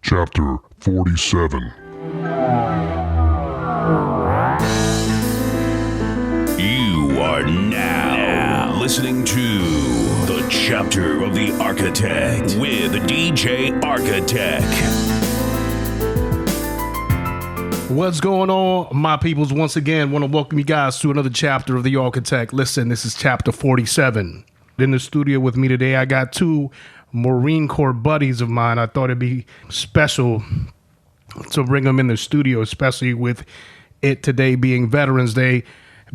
Chapter 47. You are now listening to the Chapter of the Architect with DJ Architect. What's going on, my peoples? Once again, want to welcome you guys to another chapter of the Architect. Listen, this is chapter 47. In the studio with me today, I got two Marine Corps buddies of mine. I thought it'd be special to bring them in the studio, especially with it today being Veterans Day.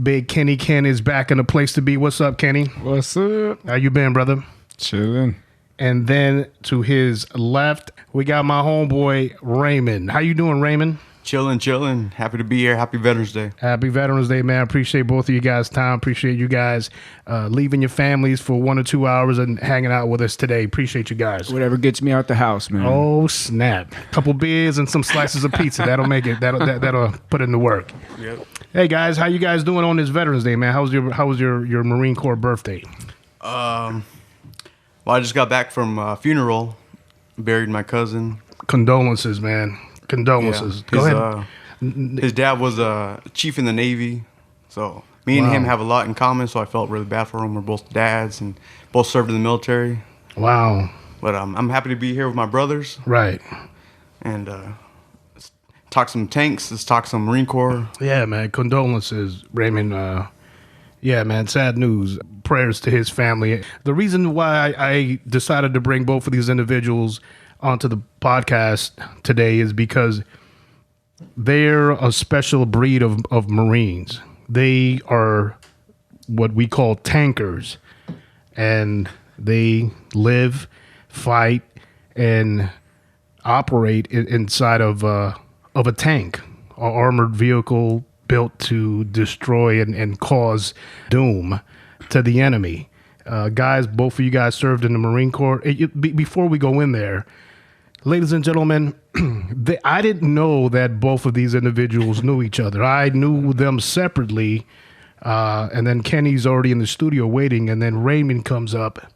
Big Kenny Ken is back in the place to be. What's up, Kenny? What's up? How you been, brother? Chilling. And then to his left, we got my homeboy, Raymond. How you doing, Raymond? Chilling. Happy to be here. Happy Veterans Day. Happy Veterans Day, man. Appreciate both of you guys' time. Appreciate you guys leaving your families for 1 or 2 hours and hanging out with us today. Appreciate you guys. Whatever gets me out the house, man. Oh, snap. Couple beers and some slices of pizza. That'll make it. That'll put in the work. Yep. Hey, guys. How you guys doing on this Veterans Day, man? How was your Marine Corps birthday? Well, I just got back from a funeral. Buried my cousin. Condolences, man. Condolences. Yeah. Go ahead. His dad was a chief in the Navy. So me and him have a lot in common, so I felt really bad for him. We're both dads and both served in the military. Wow. But I'm happy to be here with my brothers. Right. And let's talk some tanks. Let's talk some Marine Corps. Yeah, man. Condolences, Raymond. Yeah, man. Sad news. Prayers to his family. The reason why I decided to bring both of these individuals onto the podcast today is because they're a special breed of Marines. They are what we call tankers, and they live, fight, and operate inside of a tank, an armored vehicle built to destroy and cause doom to the enemy. Guys, both of you guys served in the Marine Corps. Before we go in there, ladies and gentlemen, I didn't know that both of these individuals knew each other. I knew them separately, and then Kenny's already in the studio waiting, and then Raymond comes up,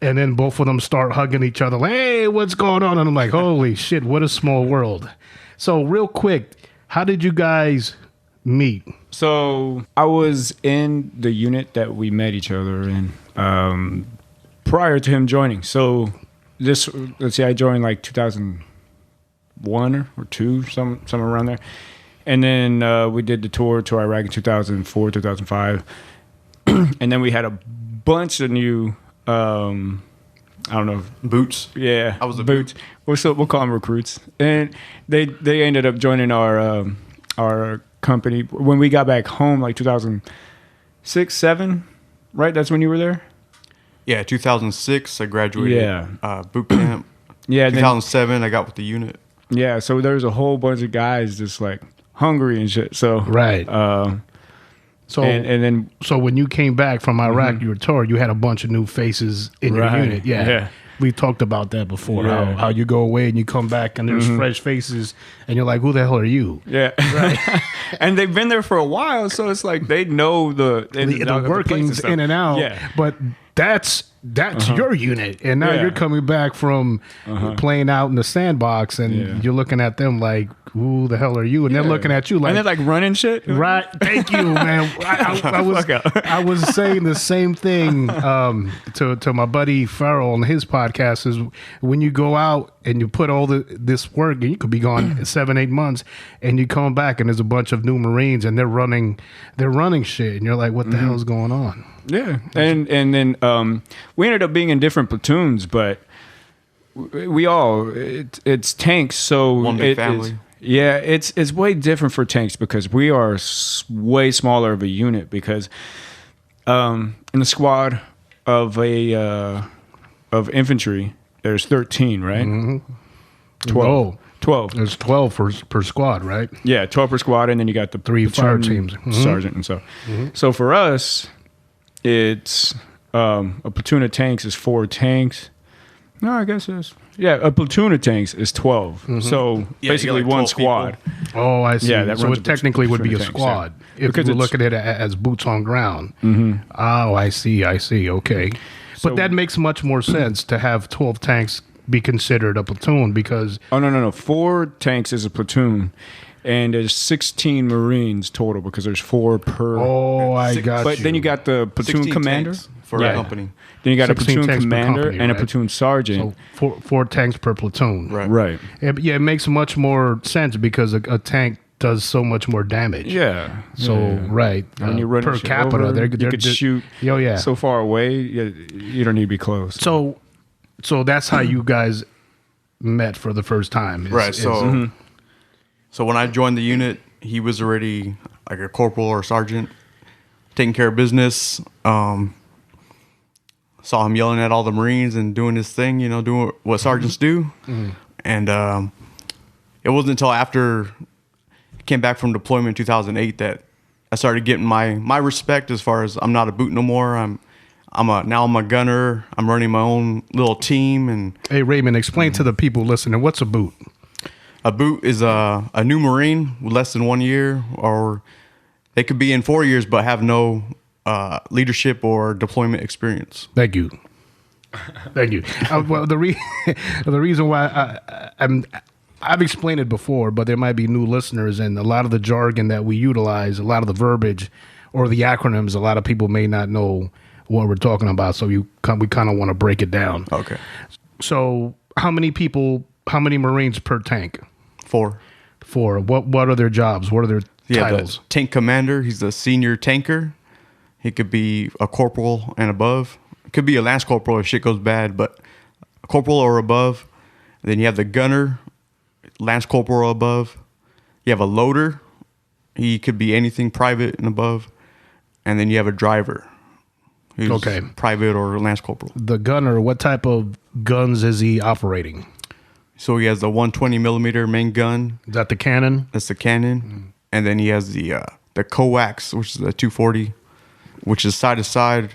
and then both of them start hugging each other like, hey, what's going on? And I'm like, holy shit, what a small world. So real quick, how did you guys meet? So I was in the unit that we met each other in prior to him joining. So let's see, I joined like 2001 or 2, somewhere around there. And then we did the tour to Iraq in 2004, 2005. And then we had a bunch of new, I don't know. Boots. Yeah. I was a boots. We'll call them recruits. And they ended up joining our company. When we got back home, like 2006, 7, right? That's when you were there? Yeah, 2006, I graduated boot camp. Yeah. 2007, I got with the unit. Yeah, so there was a whole bunch of guys just like hungry and shit. So Right. So and then so when you came back from Iraq, you were told you had a bunch of new faces in your Right. unit. Yeah. We talked about that before. Yeah. How you go away and you come back and there's fresh faces and you're like, who the hell are you? yeah, right. And they've been there for a while, so it's like they know the workings in and out. Yeah. But that's your unit, and now Yeah. you're coming back from playing out in the sandbox, and you're looking at them like, who the hell are you? And they're looking at you like, and they're like running shit. right. Thank you, man. I was saying the same thing to my buddy Farrell on his podcast. Is when you go out and you put all this work, and you could be gone 7-8 months, and you come back and there's a bunch of new Marines and they're running shit, and you're like, what the hell is going on? Yeah, and then we ended up being in different platoons, but we all it's tanks, so One big family. It's way different for tanks because we are way smaller of a unit because in the squad of infantry there's 13, right? 12. 12. There's 12 per squad, right? Yeah, 12 per squad, and then you got the 3 fire platoon teams. sergeant and so. So for us, it's a platoon of tanks is 4 tanks. No, I guess it's a platoon of tanks is 12. So basically like one 12 squad. people. Oh, I see. Yeah, that so runs it a technically would be a platoon of tanks, squad yeah. if Because you it's- look at it as boots on ground. Oh, I see. Okay. So- But that makes much more sense to have 12 tanks be considered a platoon because Oh no. 4 tanks is a platoon, and there's 16 Marines total because there's 4 per. oh, I got But you. then you got the platoon 16 commander tanks for Yeah. a company. Then you got a 16 platoon tanks per commander company, and a right? platoon sergeant. so four tanks per platoon. Right. Yeah, it makes much more sense because a tank does so much more damage. Yeah. So Yeah. right, When you run per shit capita, over, they're you could shoot. Oh yeah. So far away, you don't need to be close. So that's how you guys met for the first time. Right. So when I joined the unit, he was already like a corporal or sergeant, taking care of business. Saw him yelling at all the Marines and doing his thing, doing what sergeants do. And it wasn't until after I came back from deployment in 2008 that I started getting my respect as far as I'm not a boot no more. Now I'm a gunner. I'm running my own little team. And Hey Raymond, explain to the people listening what's a boot. a boot is a new Marine with less than 1 year, or they could be in 4 years but have no leadership or deployment experience. Thank you. Thank you. Well, the reason why I've explained it before, but there might be new listeners, and a lot of the jargon that we utilize, a lot of the verbiage or the acronyms, a lot of people may not know what we're talking about. So we kind of want to break it down. Okay. So how many Marines per tank? 4. What are their jobs? What are their titles? The tank commander. He's the senior tanker. He could be a corporal and above. It could be a lance corporal if shit goes bad, but a corporal or above. Then you have the gunner, lance corporal or above. You have a loader. He could be anything private and above. And then you have a driver. Who's Okay. Private or lance corporal. The gunner, what type of guns is he operating? So he has the 120 millimeter main gun. Is that the cannon? That's the cannon. And then he has the coax, which is the 240, which is side to side,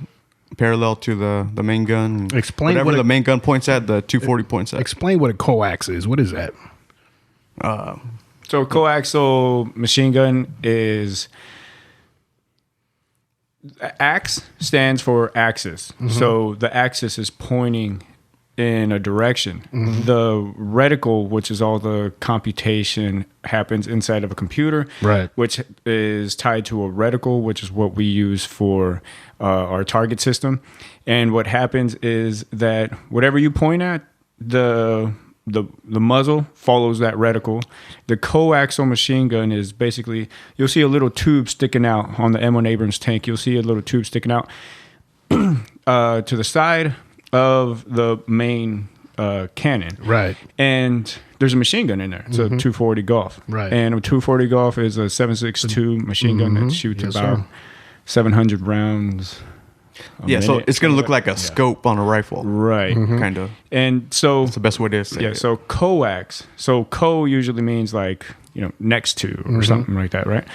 parallel to the main gun. Explain whatever what the a- main gun points at, the 240 points at. Explain what a coax is. What is that? So coaxial machine gun is ax stands for axis. So the axis is pointing in a direction. The reticle, which is all the computation, happens inside of a computer, Right. which is tied to a reticle, which is what we use for our target system. And what happens is that whatever you point at, the muzzle follows that reticle. The coaxial machine gun is basically, you'll see a little tube sticking out on the M1 Abrams tank. You'll see a little tube sticking out to the side of the main cannon. Right. And there's a machine gun in there. It's a 240 Golf. Right. And a 240 Golf is a 7.62 machine gun that shoots Yes, about sir. 700 rounds. Yeah, so minute. it's going to look like a scope on a rifle, Right. kind of. And so That's the best way to say yeah, it. so coax. So co usually means like, next to or something like that, right?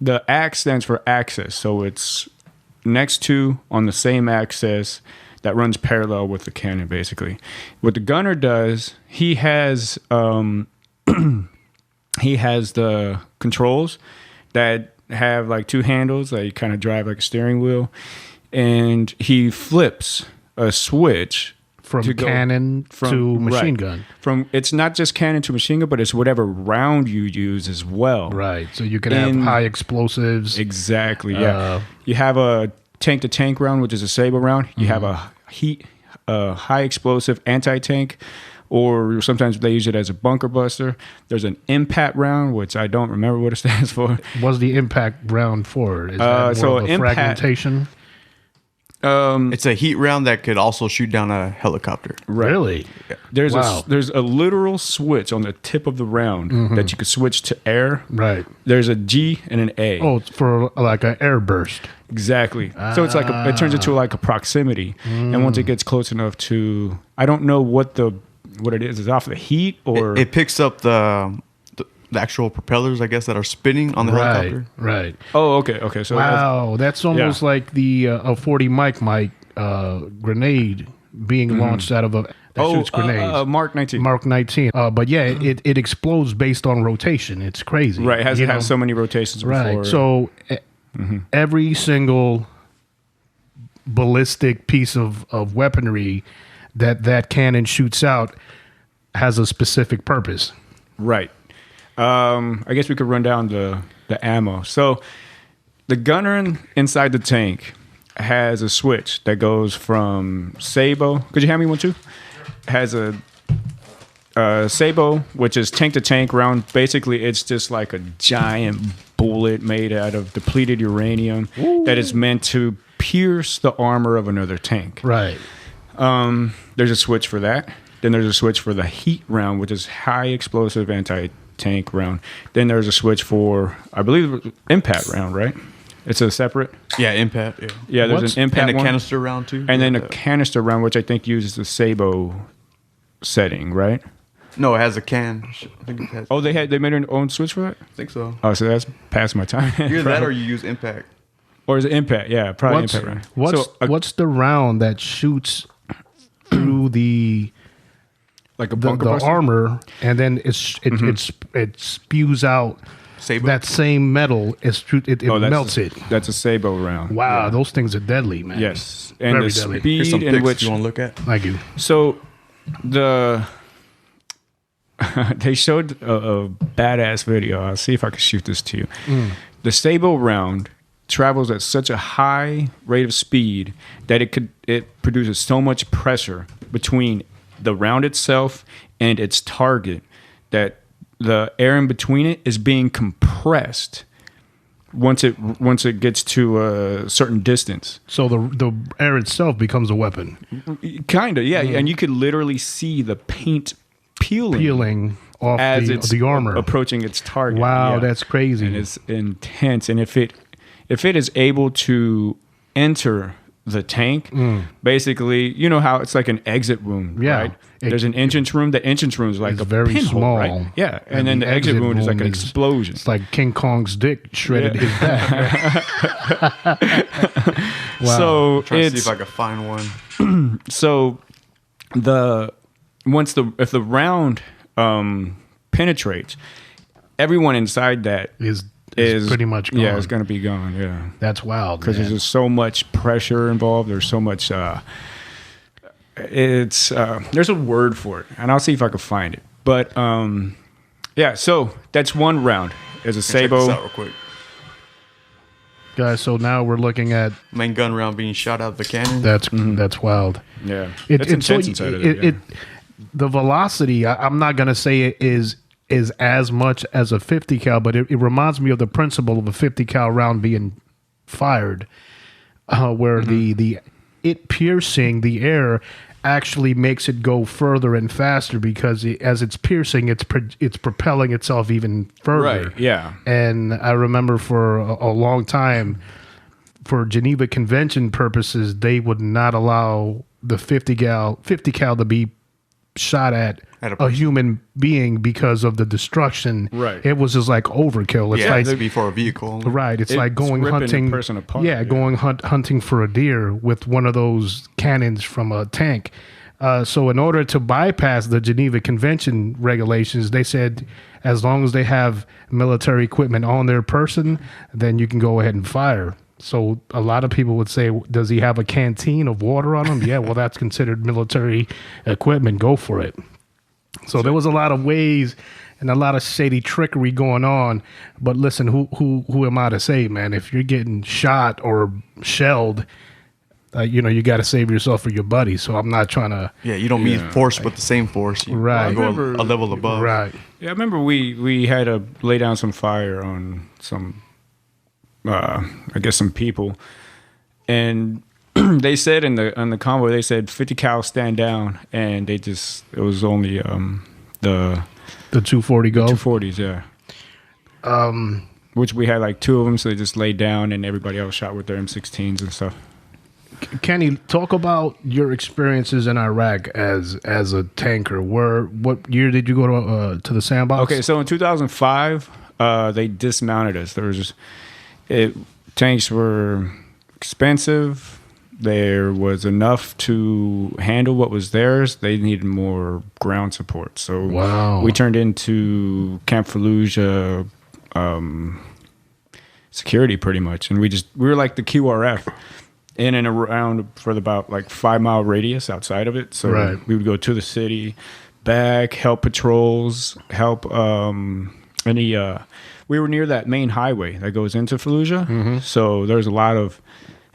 The ax stands for axis. So it's next to on the same axis that runs parallel with the cannon, basically. What the gunner does, he has the controls that have like 2 handles that you kind of drive like a steering wheel, and he flips a switch From to go cannon to machine right. gun. From it's not just cannon to machine gun, but it's whatever round you use as well. Right. So you can have high explosives. Exactly. Yeah. You have a tank to tank round, which is a saber round. You have a high explosive anti tank, or sometimes they use it as a bunker buster. There's an impact round, which I don't remember what it stands for. What's the impact round for? Is that more so of a impact- fragmentation? It's a heat round that could also shoot down a helicopter. Really? There's Wow. there's a literal switch on the tip of the round that you could switch to air. Right. There's a G and an A. Oh, it's for like an air burst. Exactly. So it's like it turns into like a proximity, and once it gets close enough to, I don't know what it is. Is it off the heat or It picks up the actual propellers, I guess, that are spinning on the Right. helicopter. Right. Oh, okay. So Wow, that's almost yeah. like the a 40 Mike grenade being launched out of a that shoots grenades. Mark 19. Mark 19. But yeah, it explodes based on rotation. It's crazy. Right. It You know? has so many rotations before. Right. So every single ballistic piece of weaponry that cannon shoots out has a specific purpose. Right. I guess we could run down the ammo. So the gunner inside the tank has a switch that goes from Sabo. Could you hand me one too? Has a Sabo, which is tank to tank round. Basically, it's just like a giant bullet made out of depleted uranium that is meant to pierce the armor of another tank. Right. There's a switch for that. Then there's a switch for the heat round, which is high explosive anti-tank round. Then there's a switch for, I believe, impact round, right? It's a separate. Yeah, impact. Yeah, Yeah, there's an impact and a one. canister round too. And then a canister round, which I think uses the Sabo setting, right? No, it has a can. I think it has. Oh, they made their own switch for that? I think so. Oh, so that's past my time. Either that or you use impact. Or is it impact? Yeah, probably impact round. What's the round that shoots through the like a bunker buster? armor, and then it spews out Sabo? that same metal. It melts it. That's a Sabo round. Wow, those things are deadly, man. Yes, and Very the deadly. Here's some speed in pics which you want to look at. Thank you. So they showed a badass video. I'll see if I can shoot this to you. The Sabo round travels at such a high rate of speed that it produces so much pressure between the round itself and its target that the air in between it is being compressed once it gets to a certain distance. So the air itself becomes a weapon, Kind of, yeah. And you could literally see the paint peeling off as the, it's the armor. approaching its target. Wow, that's crazy. And it's intense. And if it is able to enter the tank, basically, you know how it's like an exit wound, Yeah. right? There's an entrance room. The entrance room is like It's a very pinhole, small. right? Yeah, and then the exit wound is like an explosion. It's like King Kong's dick shredded his back. Wow. So Trying to see it's if I can find one. so if the round penetrates, everyone inside that is is pretty much gone. Yeah, it's going to be gone. Yeah, That's wild. because there's man. just so much pressure involved. There's so much. There's a word for it, and I'll see if I can find it. But yeah, so that's one round. There's a Check this out Sabo. real quick. Guys, so now we're looking at Main gun round being shot out of the cannon. that's wild. Yeah, It's intense inside of it. The velocity. I'm not gonna say it is as much as a 50 cal, but it reminds me of the principle of a 50 cal round being fired, where it piercing the air actually makes it go further and faster because as it's piercing, it's propelling itself even further. Right, yeah. And I remember for a long time, for Geneva Convention purposes, they would not allow the 50 cal to be shot at At a a person. human being because of the destruction. Right. It was just like overkill. It's Yeah, like it's before a vehicle. right. It's like It's going ripping the hunting. person apart, Yeah, yeah. going hunting for a deer with one of those cannons from a tank. So in order to bypass the Geneva Convention regulations, they said as long as they have military equipment on their person, then you can go ahead and fire. So a lot of people would say, does he have a canteen of water on him? Yeah, well, that's considered military equipment. Go for it. So there was a lot of ways and a lot of shady trickery going on. But listen, who am I to say, man? If you're getting shot or shelled, you got to save yourself for your buddy. So I'm not trying to. Yeah, you don't meet force with the same force. You Right. go Remember- a level above. Right. Yeah, I remember we had to lay down some fire on some, I guess some people, and they said on the convoy, they said 50 cal stand down, and it was only the The 240 go. 240s, yeah. Which we had like two of them, so they just laid down, and everybody else shot with their M16s and stuff. Kenny, talk about your experiences in Iraq as a tanker. What year did you go to the sandbox? Okay, so in 2005, they dismounted us. There was tanks were expensive. There was enough to handle what was theirs. They needed more ground support. So Wow. we turned into Camp Fallujah security pretty much, and we were like the QRF. In and around for about like 5 mile radius outside of it. So Right. we would go to the city, back, help patrols, help any. We were near that main highway that goes into Fallujah, so there's a lot of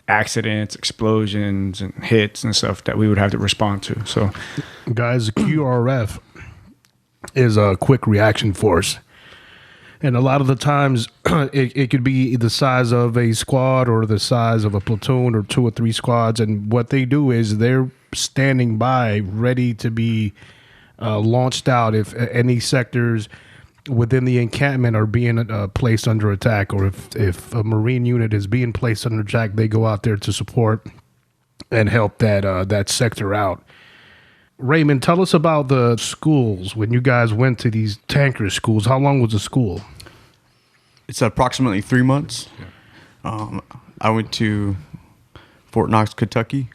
accidents, explosions, and hits and stuff that we would have to respond to. So, Guys, QRF is a quick reaction force. And a lot of the times, it could be the size of a squad or the size of a platoon or 2 or 3 squads. And what they do is they're standing by, ready to be launched out if any sectors within the encampment are being placed under attack, or if a Marine unit is being placed under attack, they go out there to support and help that sector out. Raymond, tell us about the schools when you guys went to these tanker schools. How long was the school? It's approximately 3 months. I went to Fort Knox, Kentucky.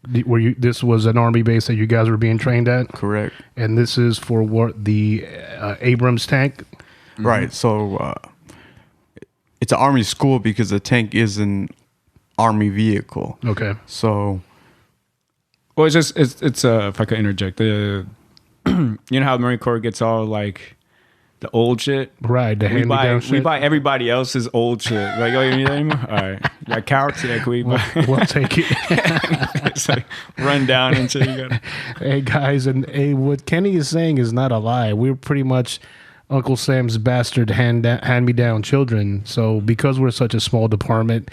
This was an Army base that you guys were being trained at? Correct. And this is for what, the Abrams tank? Right. So it's an Army school because the tank is an Army vehicle. Okay. So, well, it's if I could interject, you know how the Marine Corps gets all like the old shit, right? The hand-me-down shit. We buy everybody else's old shit. Like, oh, you need that anymore? All right, that couch, yeah, can we buy? We'll take it. It's like run down and shit. You got. Hey guys, and what Kenny is saying is not a lie. We're pretty much Uncle Sam's bastard hand-me-down children. So because we're such a small department,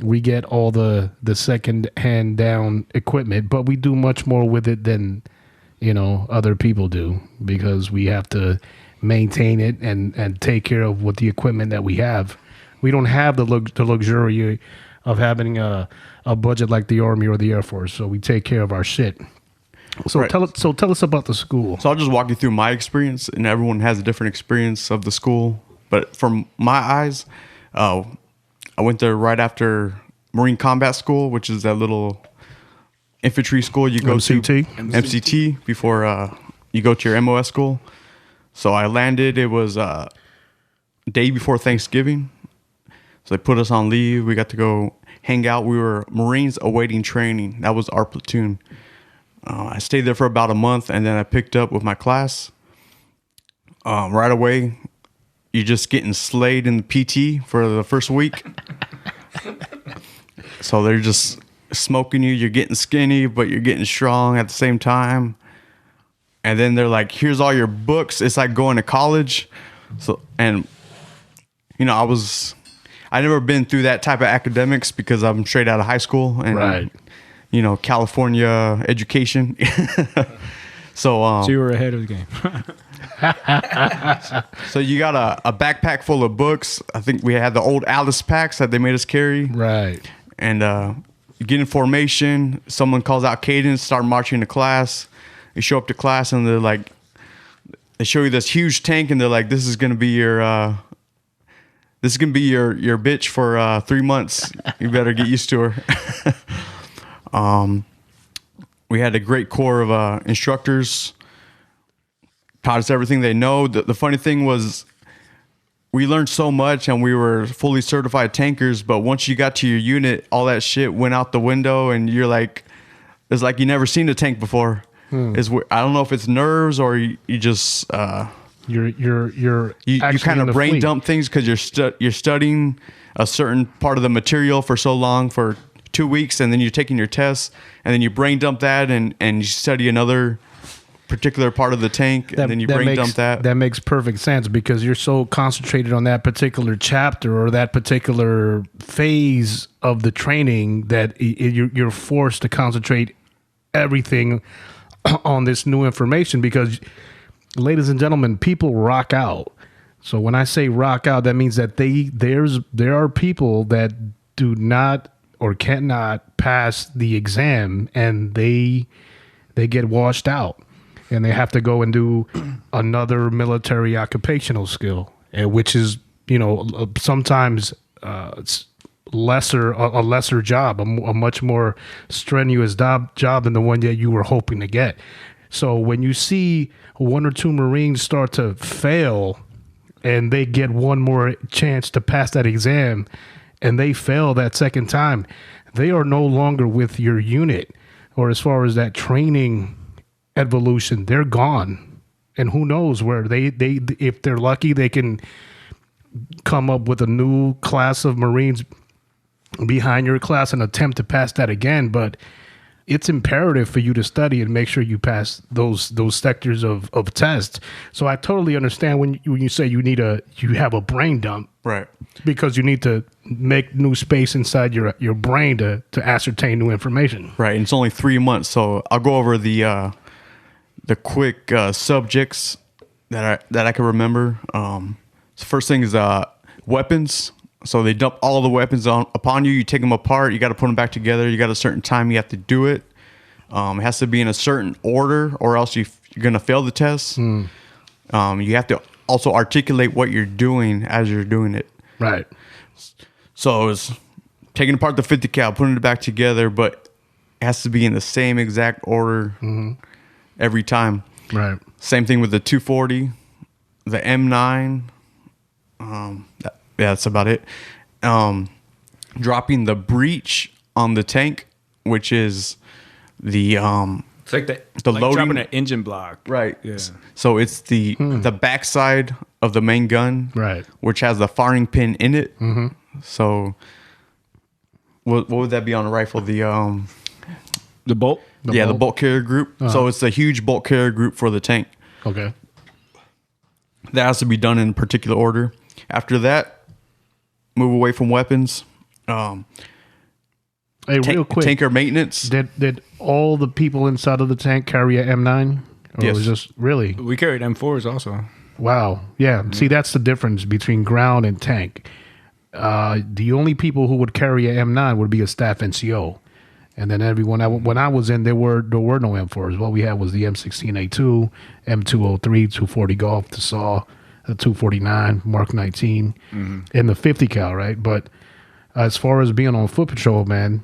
we get all the second hand down equipment, but we do much more with it than other people do, because we have to maintain it and take care of what the equipment that we have. We don't have the luxury of having a budget like the Army or the Air Force, so we take care of our shit. So right. tell us about the school. So I'll just walk you through my experience, and everyone has a different experience of the school. But from my eyes, I went there right after Marine Combat School, which is that little infantry school you go to. MCT before you go to your MOS school. So I landed. It was day before Thanksgiving. So they put us on leave. We got to go hang out. We were Marines awaiting training. That was our platoon. I stayed there for about a month, and then I picked up with my class. Right away, you're just getting slayed in the PT for the first week. So they're just smoking you. You're getting skinny, but you're getting strong at the same time. And then they're like, here's all your books. It's like going to college. So, and I never been through that type of academics because I'm straight out of high school and, right. California education. So you were ahead of the game. So you got a backpack full of books. I think we had the old Alice packs that they made us carry. Right. And you get in formation. Someone calls out cadence, start marching to class. You show up to class and they're like, they show you this huge tank and they're like, this is gonna be your bitch for 3 months. You better get used to her. We had a great core of instructors, taught us everything they know. The funny thing was, we learned so much and we were fully certified tankers, but once you got to your unit, all that shit went out the window and you're like, it's like you never seen a tank before. I don't know if it's nerves or you just you kind of brain dump things because you're studying a certain part of the material for so long, for 2 weeks, and then you're taking your tests, and then you brain dump that and you study another particular part of the tank, and then you brain dump that. That makes perfect sense because you're so concentrated on that particular chapter or that particular phase of the training that you're forced to concentrate everything on this new information, because, ladies and gentlemen, people rock out. So when I say rock out, that means that there are people that do not or cannot pass the exam, and they get washed out, and they have to go and do another military occupational skill, which is sometimes it's a lesser job, a much more strenuous job than the one that you were hoping to get. So when you see 1 or 2 Marines start to fail and they get one more chance to pass that exam and they fail that second time, they are no longer with your unit, or as far as that training evolution, they're gone. And who knows where they if they're lucky, they can come up with a new class of Marines behind your class and attempt to pass that again. But it's imperative for you to study and make sure you pass those sectors of tests. So I totally understand when you say you have a brain dump, Right. because you need to make new space inside your brain to ascertain new information. Right. And it's only 3 months, so I'll go over the quick subjects that I can remember. So first thing is weapons. So they dump all the weapons upon you. You take them apart. You got to put them back together. You got a certain time you have to do it. It has to be in a certain order, or else you're going to fail the test. You have to also articulate what you're doing as you're doing it. Right. So it's taking apart the 50 cal, putting it back together, but it has to be in the same exact order every time. Right. Same thing with the 240, the M9. That's about it. Dropping the breech on the tank, which is the It's like the like loading- dropping an engine block. right. Yeah. So it's the backside of the main gun, Right. which has the firing pin in it. So what would that be on a rifle? The bolt. The bolt carrier group. So it's a huge bolt carrier group for the tank. Okay. That has to be done in a particular order. After that, move away from weapons. Hey, real quick, Tanker maintenance. did all the people inside of the tank carry a M9? Or Yes. was just really? We carried M4s also. Wow. Yeah. See, that's the difference between ground and tank. The only people who would carry a M9 would be a staff NCO. And then everyone, when I was in, there were no M4s. What we had was the M16A2, M203, 240 Golf, the SAW, the 249, Mark 19, and the 50 cal, right? But as far as being on foot patrol, man,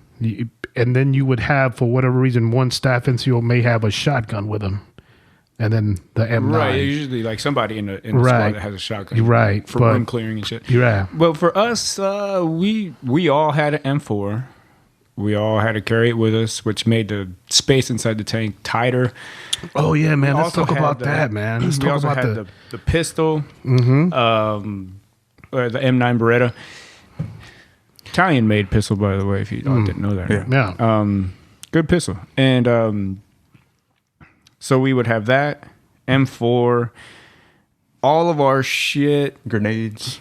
and then you would have, for whatever reason, one staff NCO may have a shotgun with him. And then the M9. Right, usually like somebody in the Right. squad that has a shotgun. Right, For but- room clearing and shit. Yeah. Well, for us, we all had an M4. We all had to carry it with us, which made the space inside the tank tighter. Oh, yeah, man. We Let's also talk had about that, man. Let's We talk also about had the pistol, or the M9 Beretta. Italian made pistol, by the way, if you didn't know that. Yeah. Good pistol. And so we would have that, M4, all of our shit. Grenades.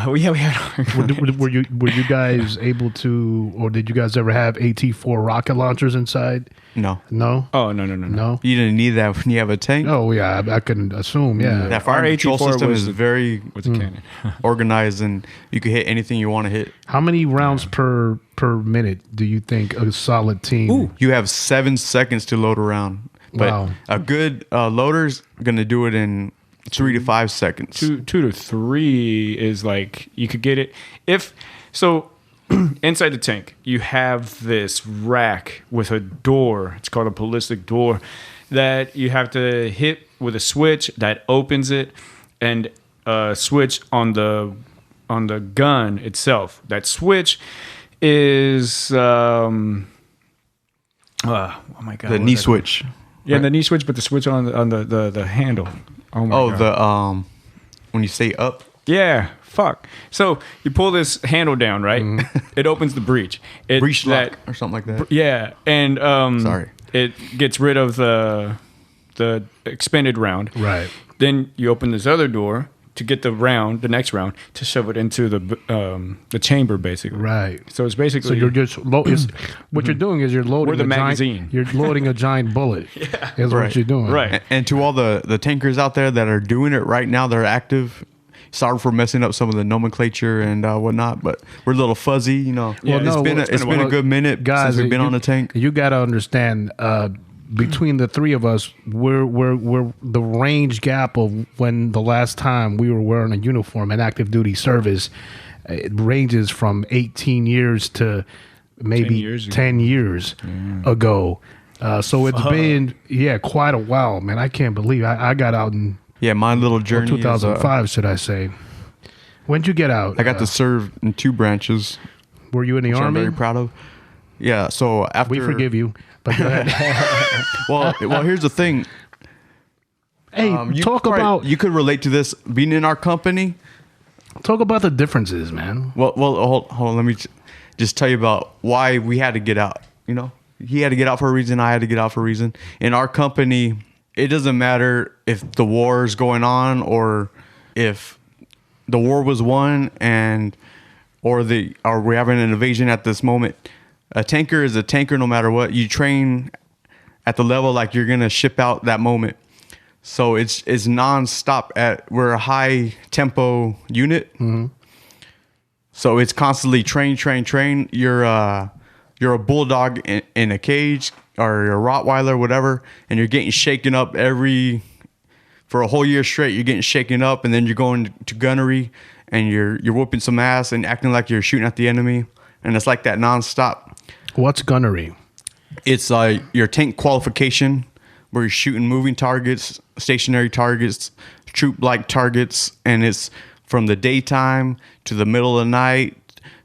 We had our Were you guys able to, or did you guys ever have AT4 rocket launchers inside? No. No? Oh, no. No? You didn't need that when you have a tank. Oh, yeah, I can assume, yeah. That fire Our control AT4 system was is the- very with the cannon. organized, and you can hit anything you want to hit. How many rounds per minute do you think a solid team? You have 7 seconds to load around. But Wow. a good loader's going to do it in 3 to 5 seconds. 2 to 3 is like you could get it if so. Inside the tank, you have this rack with a door. It's called a ballistic door that you have to hit with a switch that opens it, and a switch on the gun itself. That switch is oh my god, The knee switch. Yeah, the knee switch, but the switch on the handle. Oh my god. The when you say up. Yeah, fuck. So you pull this handle down, right? It opens the breech. Breech lock or something like that. Yeah, and Sorry. it gets rid of the expended round. Right. Then you open this other door to get the next round, to shove it into the chamber, basically. Right. So it's basically So you're just what you're doing is you're loading We're the a magazine. giant. You're loading a giant bullet. Is what Right. you're doing. right. And to all the tankers out there that are doing it right now, they're active. Sorry for messing up some of the nomenclature and whatnot, but we're a little fuzzy, you know. Well, it's no, been it's a good minute since we've been on the tank. You got to understand. Between the three of us, we're the range gap of when the last time we were wearing a uniform in active duty service. It ranges from 18 years to maybe 10 years ago. So it's been quite a while, man. I can't believe I got out in My little journey. 2005, should I say? When'd you get out? I got to serve in 2 branches, Were you in the which I'm army? very proud of. Yeah, so after We forgive you. But go ahead. Well, here's the thing. Hey, You could relate to this being in our company. talk about the differences, man. Well, hold on. Let me just tell you about why we had to get out. You know, he had to get out for a reason. I had to get out for a reason. In our company, it doesn't matter if the war is going on or if the war was won or we're having an invasion at this moment. A tanker is a tanker no matter what. You train at the level like you're gonna ship out that moment. So it's nonstop. We're a high tempo unit. Mm-hmm. So it's constantly train. You're a bulldog in a cage or a Rottweiler, whatever, and you're getting shaken up for a whole year straight. You're getting shaken up, and then you're going to gunnery, and you're whooping some ass and acting like you're shooting at the enemy, and it's like that nonstop. What's gunnery? It's your tank qualification, where you're shooting moving targets, stationary targets, troop-like targets, and it's from the daytime to the middle of the night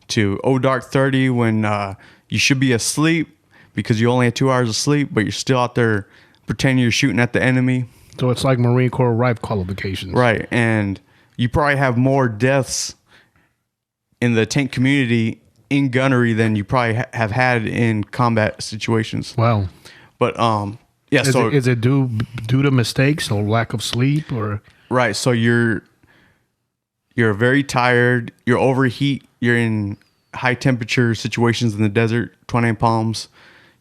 to dark 30 when you should be asleep because you only had 2 hours of sleep, but you're still out there pretending you're shooting at the enemy. So it's like Marine Corps rifle qualifications. Right, and you probably have more deaths in the tank community in gunnery than you probably have had in combat situations. Wow. But yeah, is it due to mistakes or lack of sleep or? Right, so you're very tired, you're overheat, you're in high temperature situations in the desert, 28 palms,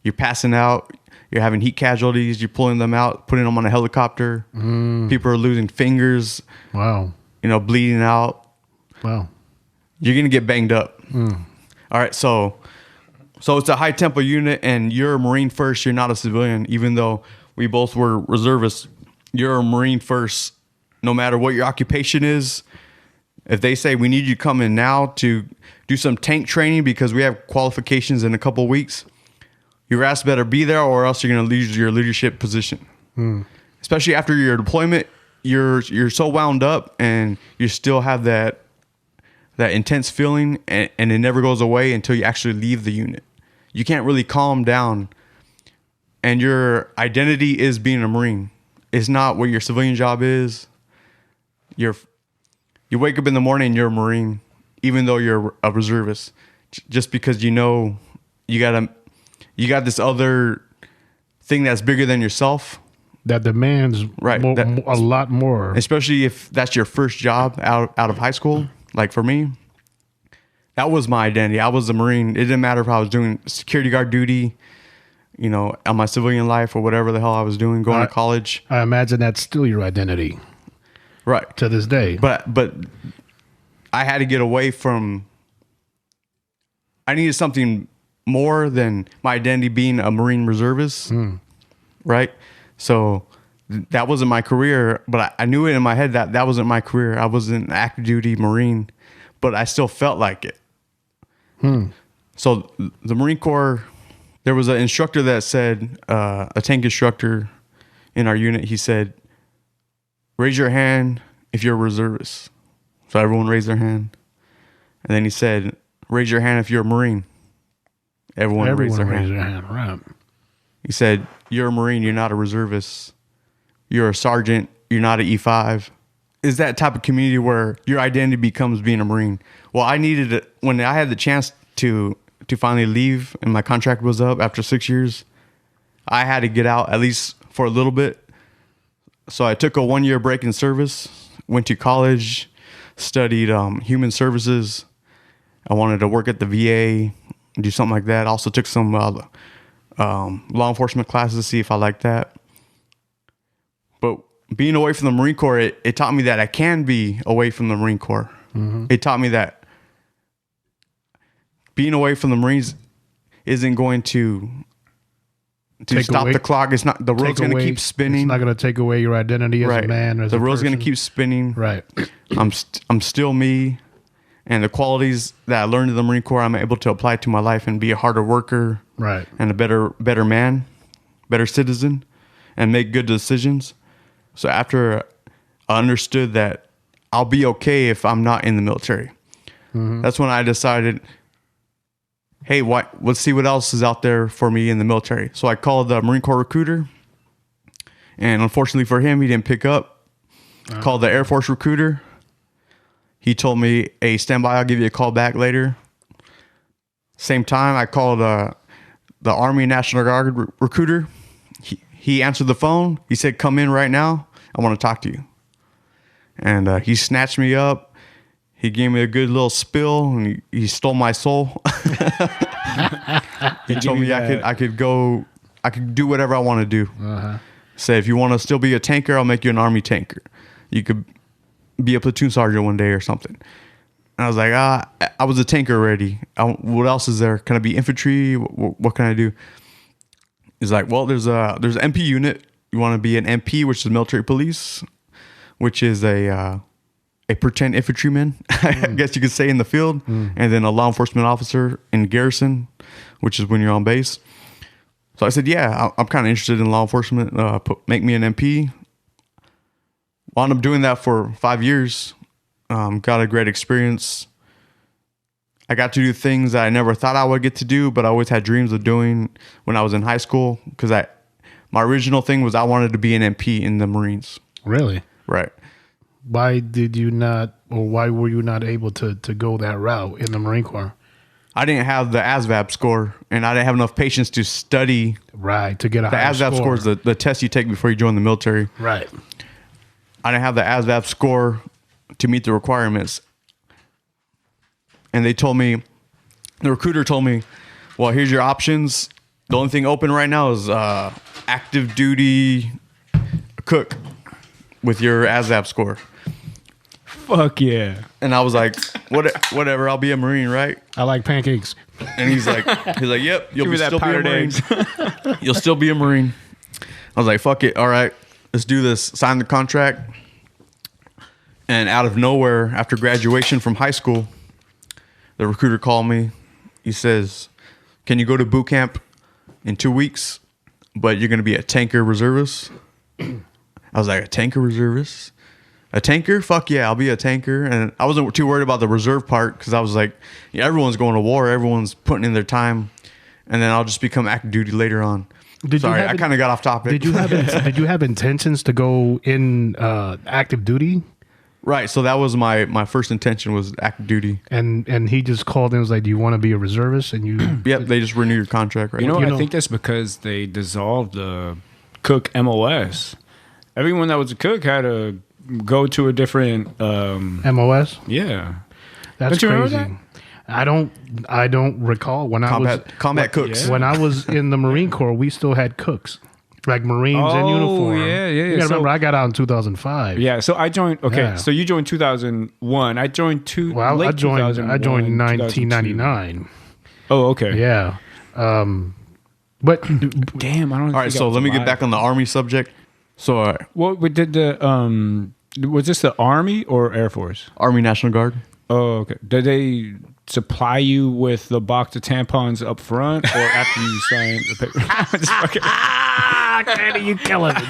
you're passing out, you're having heat casualties, you're pulling them out, putting them on a helicopter. People are losing fingers. Wow. Bleeding out. Wow. You're going to get banged up. All right, so it's a high tempo unit, and you're a Marine first, you're not a civilian, even though we both were reservists. You're a Marine first, no matter what your occupation is. If they say we need you to come in now to do some tank training because we have qualifications in a couple of weeks, your ass better be there or else you're going to lose your leadership position. Especially after your deployment, you're so wound up and you still have that intense feeling and it never goes away until you actually leave the unit. You can't really calm down, and your identity is being a Marine. It's not what your civilian job is. You wake up in the morning and you're a Marine, even though you're a reservist, just because you got this other thing that's bigger than yourself. That demands a lot more. Especially if that's your first job out of high school. Like for me, that was my identity. I was a Marine. It didn't matter if I was doing security guard duty, on my civilian life or whatever the hell I was doing, going to college. I imagine that's still your identity. Right. To this day. But I had to get away from, I needed something more than my identity being a Marine reservist. Right. So that wasn't my career, but I knew it in my head that wasn't my career. I wasn't an active duty Marine, but I still felt like it. So the Marine Corps, there was an instructor that said, a tank instructor in our unit, he said, raise your hand if you're a reservist. So everyone raised their hand. And then he said, raise your hand if you're a Marine. Everyone raised their hand. Right. He said, you're a Marine, you're not a reservist. You're a sergeant, you're not an E5. Is that type of community where your identity becomes being a Marine. Well, I needed it when I had the chance to finally leave and my contract was up after 6 years. I had to get out at least for a little bit. So I took a 1-year break in service, went to college, studied human services. I wanted to work at the VA, do something like that. Also took some law enforcement classes to see if I liked that. But being away from the Marine Corps, it taught me that I can be away from the Marine Corps. It taught me that being away from the Marines isn't going to stop the clock. It's not, the world's going to keep spinning. It's not going to take away your identity as a man or as the a world's person. going to keep spinning. Right. I'm still me, and the qualities that I learned in the Marine Corps, I'm able to apply to my life and be a harder worker. Right. And a better man, better citizen, and make good decisions. So after I understood that I'll be okay if I'm not in the military, that's when I decided, hey, let's see what else is out there for me in the military. So I called the Marine Corps recruiter, and unfortunately for him, he didn't pick up. Called the Air Force recruiter. He told me, hey, stand by, I'll give you a call back later. Same time, I called the Army National Guard recruiter. He answered the phone. He said, come in right now. I want to talk to you. And he snatched me up. He gave me a good little spill, and he stole my soul. He told me I could do whatever I want to do. Say, if you want to still be a tanker, I'll make you an Army tanker. You could be a platoon sergeant one day or something. And I was like, I was a tanker already. What else is there? Can I be infantry? What can I do? He's like, well, there's an MP unit. You want to be an MP, which is military police, which is a pretend infantryman, I guess you could say, in the field, and then a law enforcement officer in garrison, which is when you're on base. So I said, yeah, I'm kind of interested in law enforcement. Make me an MP. Wound up doing that for 5 years. Got a great experience. I got to do things that I never thought I would get to do, but I always had dreams of doing when I was in high school. Because my original thing was I wanted to be an MP in the Marines. Really? Right. Why did you not, or why were you not able to go that route in the Marine Corps? I didn't have the ASVAB score, and I didn't have enough patience to study. Right, to get a the higher ASVAB score. score is the test you take before you join the military. Right. I didn't have the ASVAB score to meet the requirements. And they told me, the recruiter told me, well, here's your options. The only thing open right now is active duty cook with your ASVAB score. Fuck yeah. And I was like, whatever, I'll be a Marine, right? I like pancakes. And he's like, yep, you'll Give me that still be a powdered Marine. eggs. You'll still be a Marine. I was like, fuck it. All right, let's do this. Sign the contract. And out of nowhere, after graduation from high school, the recruiter called me. He says, can you go to boot camp in 2 weeks, but you're going to be a tanker reservist? I was like, a tanker reservist? A tanker? Fuck yeah, I'll be a tanker. And I wasn't too worried about the reserve part because I was like, yeah, everyone's going to war. Everyone's putting in their time. And then I'll just become active duty later on. Sorry, I kind of got off topic. Did you have intentions to go in active duty? Right. So that was my first intention was active duty. And he just called and was like, do you want to be a reservist? And you... Yep, they just renewed your contract right now. I think that's because they dissolved the cook MOS. Everyone that was a cook had to go to a different MOS? Yeah. That's Don't you remember crazy. I don't recall when combat cooks. When I was in the Marine Corps, we still had cooks. Like Marines in uniform. Yeah. You gotta remember, I got out in 2005. Yeah, so I joined. Okay, Yeah. so you joined 2001. I joined I joined 1999. Oh, okay. Yeah. But Damn, I don't. All right, so let me get back on the Army subject. So What did was this the Army or Air Force? Army National Guard. Oh, okay. Did they supply you with the box of tampons up front or after you signed the paper? Just fucking- Candy, you killing me.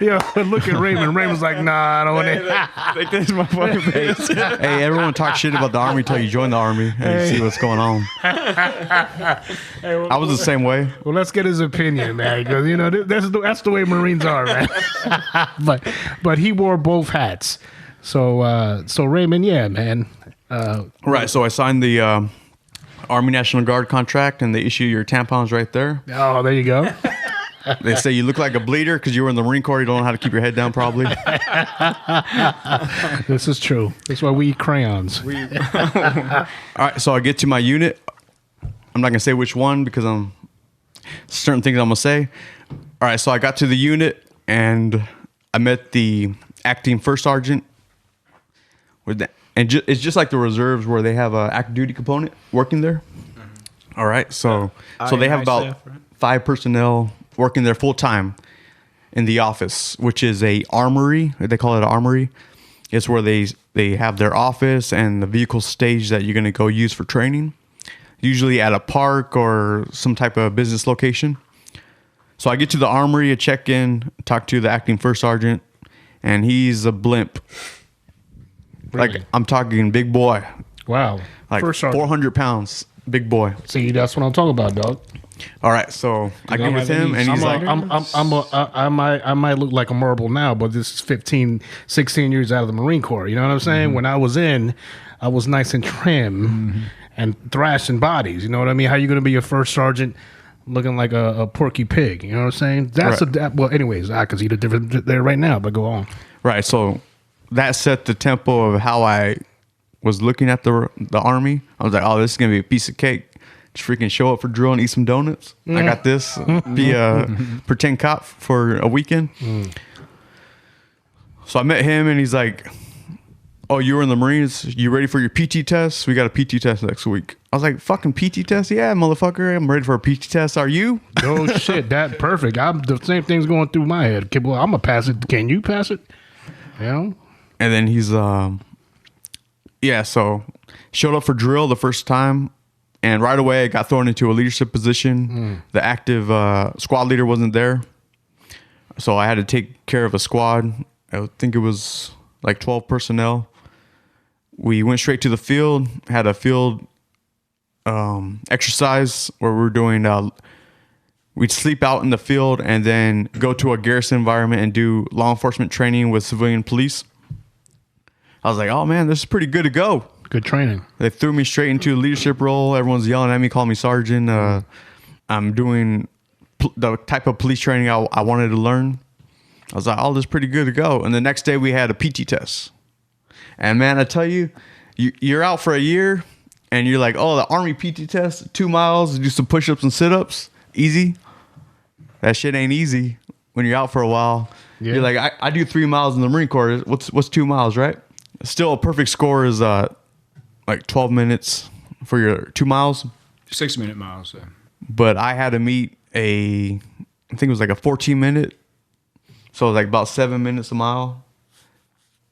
Yo, look at Raymond. Raymond's like, nah, I don't want to. like this is my fucking face. Hey, everyone talk shit about the Army till you join the Army and you see what's going on. I was the same way. Well, let's get his opinion, man, because that's the way Marines are, man. but he wore both hats. So Raymond, yeah, man. Right. So I signed the Army National Guard contract, and they issue your tampons right there. Oh, there you go. They say you look like a bleeder because you were in the Marine Corps. You don't know how to keep your head down, probably. This is true. That's why we eat crayons. All right. So I get to my unit. I'm not gonna say which one because certain things I'm gonna say. All right. So I got to the unit and I met the acting first sergeant. And it's just like the reserves where they have an active duty component working there. All right. So they have about 5 personnel working there full time in the office, which is a armory. They call it an armory. It's where they have their office and the vehicle stage that you're going to go use for training, usually at a park or some type of business location. So I get to the armory, I check in, talk to the acting first sergeant, and he's a blimp. Really? Like, I'm talking big boy. Wow. Like First sergeant. 400 pounds. big boy. See, that's what I'm talking about, dog. All right, so I they get with have him, any and he's like, I might look like a marble now, but this is 15, 16 years out of the Marine Corps. You know what I'm saying? When I was in, I was nice and trim and thrashing bodies. You know what I mean? How you going to be your first sergeant looking like a porky pig? You know what I'm saying? That's Right. well, anyways, I can see the difference there right now, but go on. right. So that set the tempo of how I was looking at the Army. I was like, oh, this is gonna be a piece of cake. Just freaking show up for drill and eat some donuts. I got this. Be a pretend cop for a weekend. So I met him, and he's like, oh, you were in the Marines. You ready for your PT test? We got a PT test next week. I was like, fucking PT test? Yeah, motherfucker. I'm ready for a PT test. Are you? Oh shit, that perfect. The same thing's going through my head. Okay, well, I'm gonna pass it. Can you pass it? You know? And then he's, so showed up for drill the first time. And right away, I got thrown into a leadership position. The active squad leader wasn't there. So I had to take care of a squad. I think it was like 12 personnel. We went straight to the field, had a field exercise where we were doing, we'd sleep out in the field and then go to a garrison environment and do law enforcement training with civilian police. I was like, oh man, this is pretty good to go. Good training. They threw me straight into a leadership role. Everyone's yelling at me, calling me sergeant. I'm doing the type of police training I wanted to learn. I was like, oh, this is pretty good to go. And the next day we had a PT test. And man, I tell you, you're out for a year and you're like, oh, the Army PT test, 2 miles, do some push-ups and sit-ups, easy. That shit ain't easy when you're out for a while. Yeah. You're like, I do 3 miles in the Marine Corps. What's 2 miles, right? Still, a perfect score is like 12 minutes for your 2 miles. 6-minute miles. But I had to meet I think it was like a 14-minute. So it was like about 7 minutes a mile.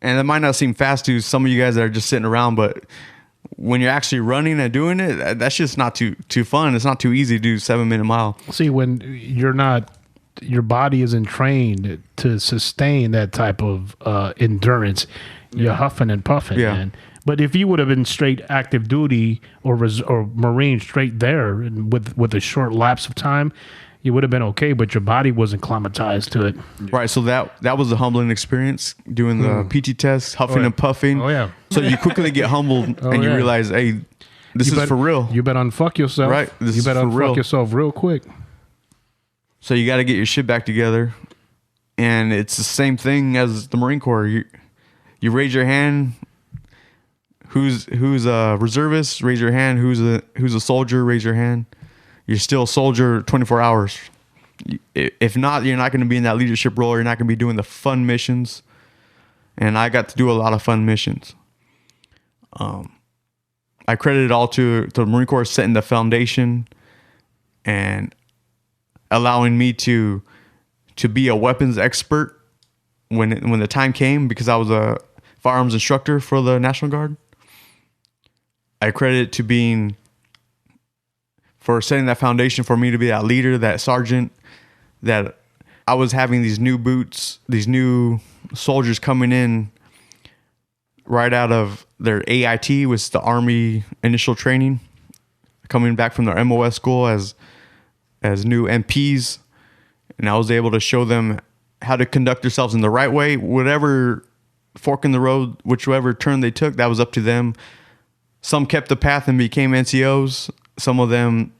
And it might not seem fast to some of you guys that are just sitting around, but when you're actually running and doing it, that's just not too fun. It's not too easy to do 7-minute mile. See, when your body isn't trained to sustain that type of endurance, you're huffing and puffing, man. But if you would have been straight active duty or Marine straight there and with a short lapse of time, you would have been okay, but your body wasn't acclimatized to it. Right, so that was a humbling experience, doing the PT test, huffing and puffing. Oh, yeah. So you quickly get humbled and you realize, hey, this is for real. You better unfuck yourself. Right, this you is better for unfuck real. yourself real quick. So you got to get your shit back together. And it's the same thing as the Marine Corps. You raise your hand. Who's a reservist? Raise your hand. Who's a soldier? Raise your hand. You're still a soldier 24 hours. If not, you're not going to be in that leadership role. You're not going to be doing the fun missions. And I got to do a lot of fun missions. I credit it all to the Marine Corps setting the foundation and allowing me to be a weapons expert when the time came, because I was a firearms instructor for the National Guard. I credit it to for setting that foundation for me to be that leader, that sergeant, that I was having these new boots, these new soldiers coming in right out of their AIT, was the Army initial training, coming back from their MOS school as new MPs. And I was able to show them how to conduct themselves in the right way. Whatever fork in the road, whichever turn they took, that was up to them. Some kept the path and became NCOs. Some of them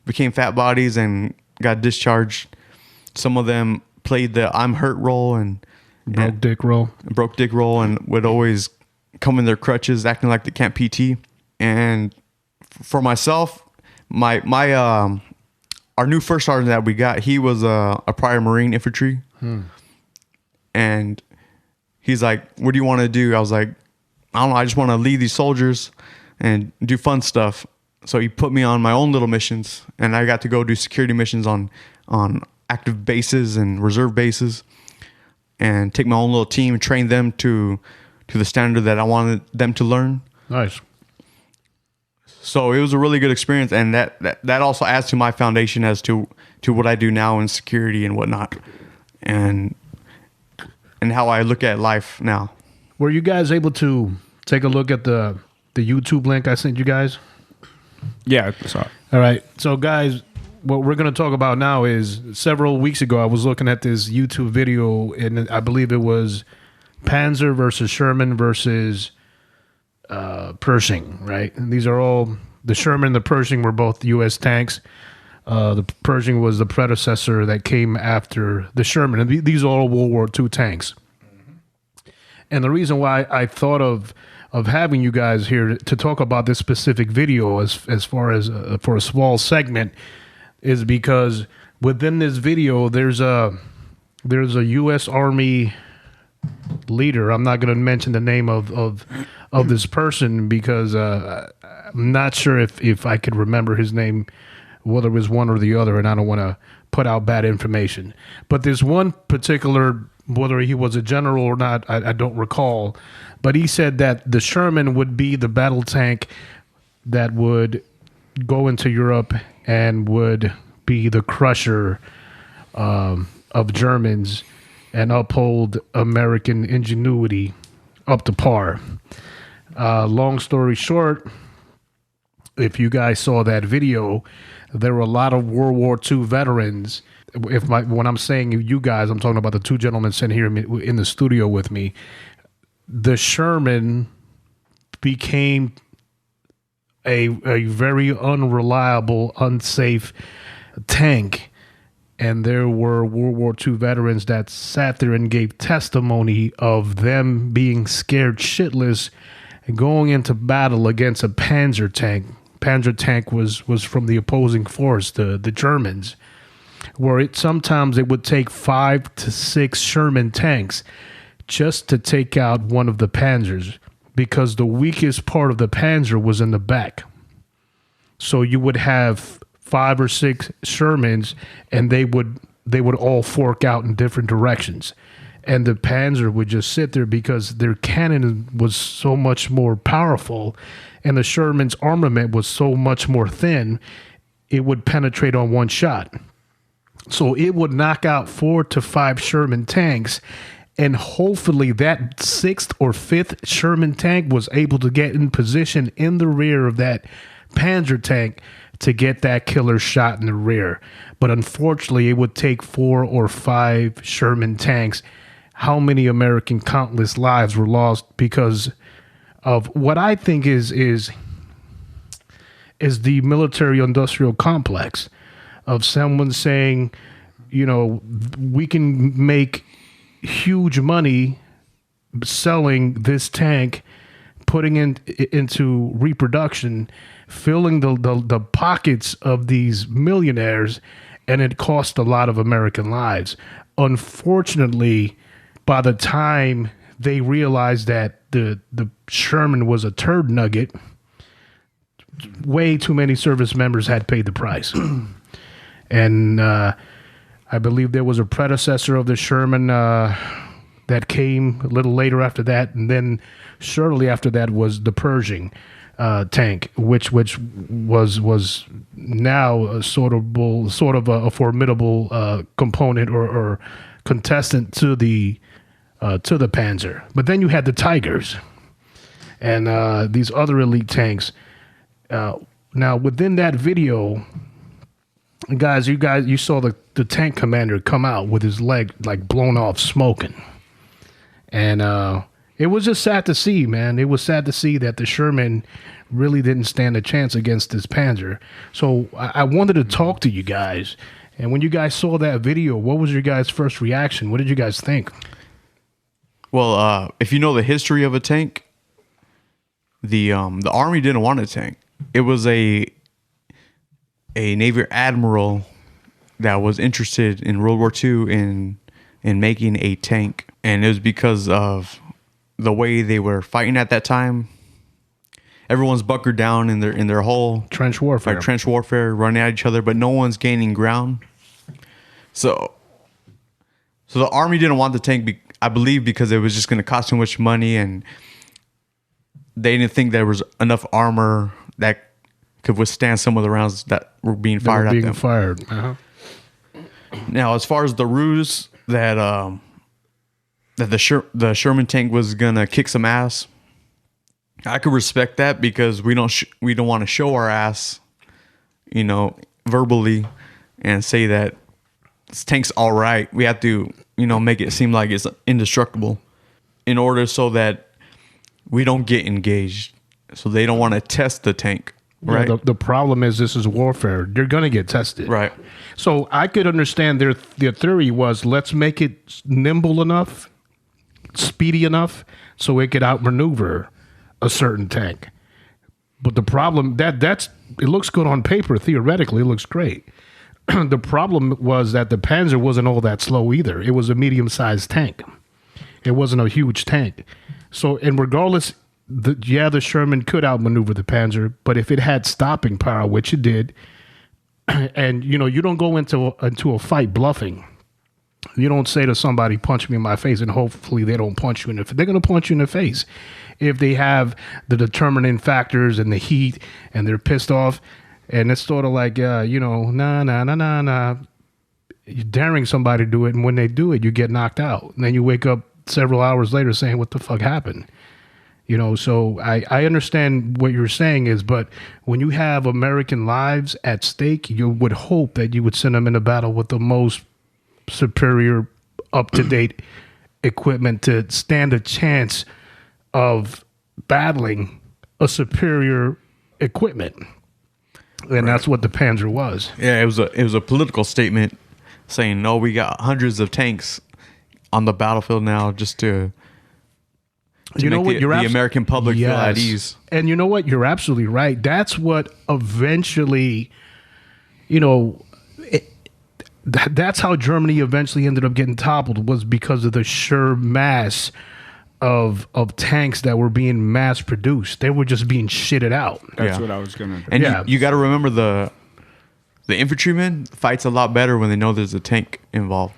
became fat bodies and got discharged. Some of them played the I'm hurt role and Broke dick roll, and would always come in their crutches, acting like they can't PT. And for myself, our new first sergeant that we got, he was a prior Marine infantry. And he's like, what do you want to do? I was like, I don't know. I just want to lead these soldiers and do fun stuff. So he put me on my own little missions, and I got to go do security missions on active bases and reserve bases, and take my own little team and train them to the standard that I wanted them to learn. Nice. So it was a really good experience, and that also adds to my foundation as to what I do now in security and whatnot, and how I look at life now. Were you guys able to take a look at the YouTube link I sent you guys? Yeah, I saw it. All right. So, guys, what we're going to talk about now is several weeks ago, I was looking at this YouTube video, and I believe it was Panzer versus Sherman versus Pershing, right? And these are all, the Sherman and the Pershing were both U.S. tanks. The Pershing was the predecessor that came after the Sherman. And these are all World War II tanks. And the reason why I thought of having you guys here to talk about this specific video as far as for a small segment is because within this video there's a U.S. Army leader. I'm not going to mention the name of this person because I'm not sure if I could remember his name, whether it was one or the other, and I don't want to put out bad information. But there's one particular, whether he was a general or not, I don't recall. But he said that the Sherman would be the battle tank that would go into Europe and would be the crusher of Germans and uphold American ingenuity up to par. Long story short, if you guys saw that video, there were a lot of World War II veterans. When I'm saying you guys, I'm talking about the two gentlemen sitting here in the studio with me. The Sherman became a very unreliable, unsafe tank. And there were World War II veterans that sat there and gave testimony of them being scared shitless and going into battle against a Panzer tank. Panzer tank was from the opposing force, the Germans, where sometimes it would take 5 to 6 Sherman tanks just to take out one of the Panzers because the weakest part of the Panzer was in the back. So you would have 5 or 6 Shermans, and they would all fork out in different directions. And the Panzer would just sit there because their cannon was so much more powerful, and the Sherman's armament was so much more thin, it would penetrate on one shot. So it would knock out 4 to 5 Sherman tanks, and hopefully that 6th or 5th Sherman tank was able to get in position in the rear of that Panzer tank to get that killer shot in the rear. But unfortunately, it would take 4 or 5 Sherman tanks. How many American countless lives were lost because of what I think is the military-industrial complex of someone saying, you know, we can make huge money selling this tank, putting into reproduction, filling the pockets of these millionaires, and it cost a lot of American lives. Unfortunately, by the time they realized that the Sherman was a turd nugget, way too many service members had paid the price. And I believe there was a predecessor of the Sherman that came a little later after that, and then shortly after that was the Pershing tank, which was now a sort of a formidable component or contestant to the Panzer. But then you had the Tigers and these other elite tanks. Now within that video, guys, you saw the tank commander come out with his leg like blown off smoking. And it was just sad to see, man. It was sad to see that the Sherman really didn't stand a chance against this Panzer. So I wanted to talk to you guys. And when you guys saw that video, what was your guys' first reaction? What did you guys think? Well, if you know the history of a tank, the Army didn't want a tank. It was a Navy admiral that was interested in World War II in making a tank, and it was because of the way they were fighting at that time. Everyone's bunkered down in their hole. Trench warfare. Like trench warfare, running at each other, but no one's gaining ground. So the Army didn't want the tank, I believe, because it was just going to cost too much money, and they didn't think there was enough armor that could withstand some of the rounds that were being fired at them. Uh-huh. Now, as far as the ruse that the Sherman tank was gonna kick some ass, I could respect that because we don't want to show our ass, verbally, and say that this tank's all right. We have to, make it seem like it's indestructible, in order so that we don't get engaged. So they don't want to test the tank, right? Yeah, the problem is this is warfare. They're going to get tested. Right. So I could understand their theory was, let's make it nimble enough, speedy enough, so it could outmaneuver a certain tank. But the problem it looks good on paper. Theoretically, it looks great. The problem was that the Panzer wasn't all that slow either. It was a medium-sized tank. It wasn't a huge tank. So, and regardless, the Sherman could outmaneuver the Panzer, but if it had stopping power, which it did, and you don't go into a fight bluffing. You don't say to somebody, punch me in my face, and hopefully they don't punch you in the face. They're going to punch you in the face if they have the determining factors and the heat and they're pissed off. And it's sort of like, nah. You're daring somebody to do it, and when they do it, you get knocked out. And then you wake up several hours later saying, what the fuck happened? So I understand what you're saying is, but when you have American lives at stake, you would hope that you would send them into battle with the most superior, up-to-date equipment to stand a chance of battling a superior equipment. And that's what the Panzer was. Yeah, it was a political statement saying, no, we got hundreds of tanks on the battlefield now just to make the American public feel at ease. And you know what? You're absolutely right. That's what eventually, that's how Germany eventually ended up getting toppled, was because of the sheer mass of tanks that were being mass produced. They were just being shitted out. That's what I was going to. And you got to remember the infantryman fights a lot better when they know there's a tank involved.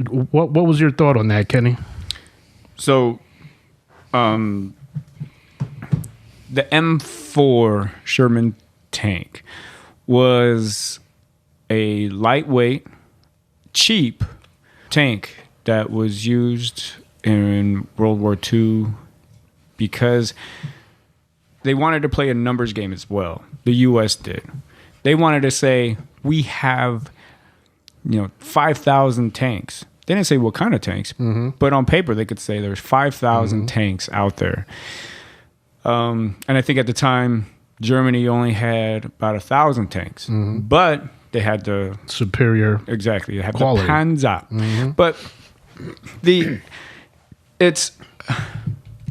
What was your thought on that, Kenny? So, the M4 Sherman tank was a lightweight, cheap tank that was used in World War II because they wanted to play a numbers game as well. The U.S. did. They wanted to say, we have 5,000 tanks. They didn't say what kind of tanks, but on paper they could say there's 5,000 tanks out there. And I think at the time, Germany only had about 1,000 tanks, but they had the superior, exactly. They had quality. The Panzer, but it's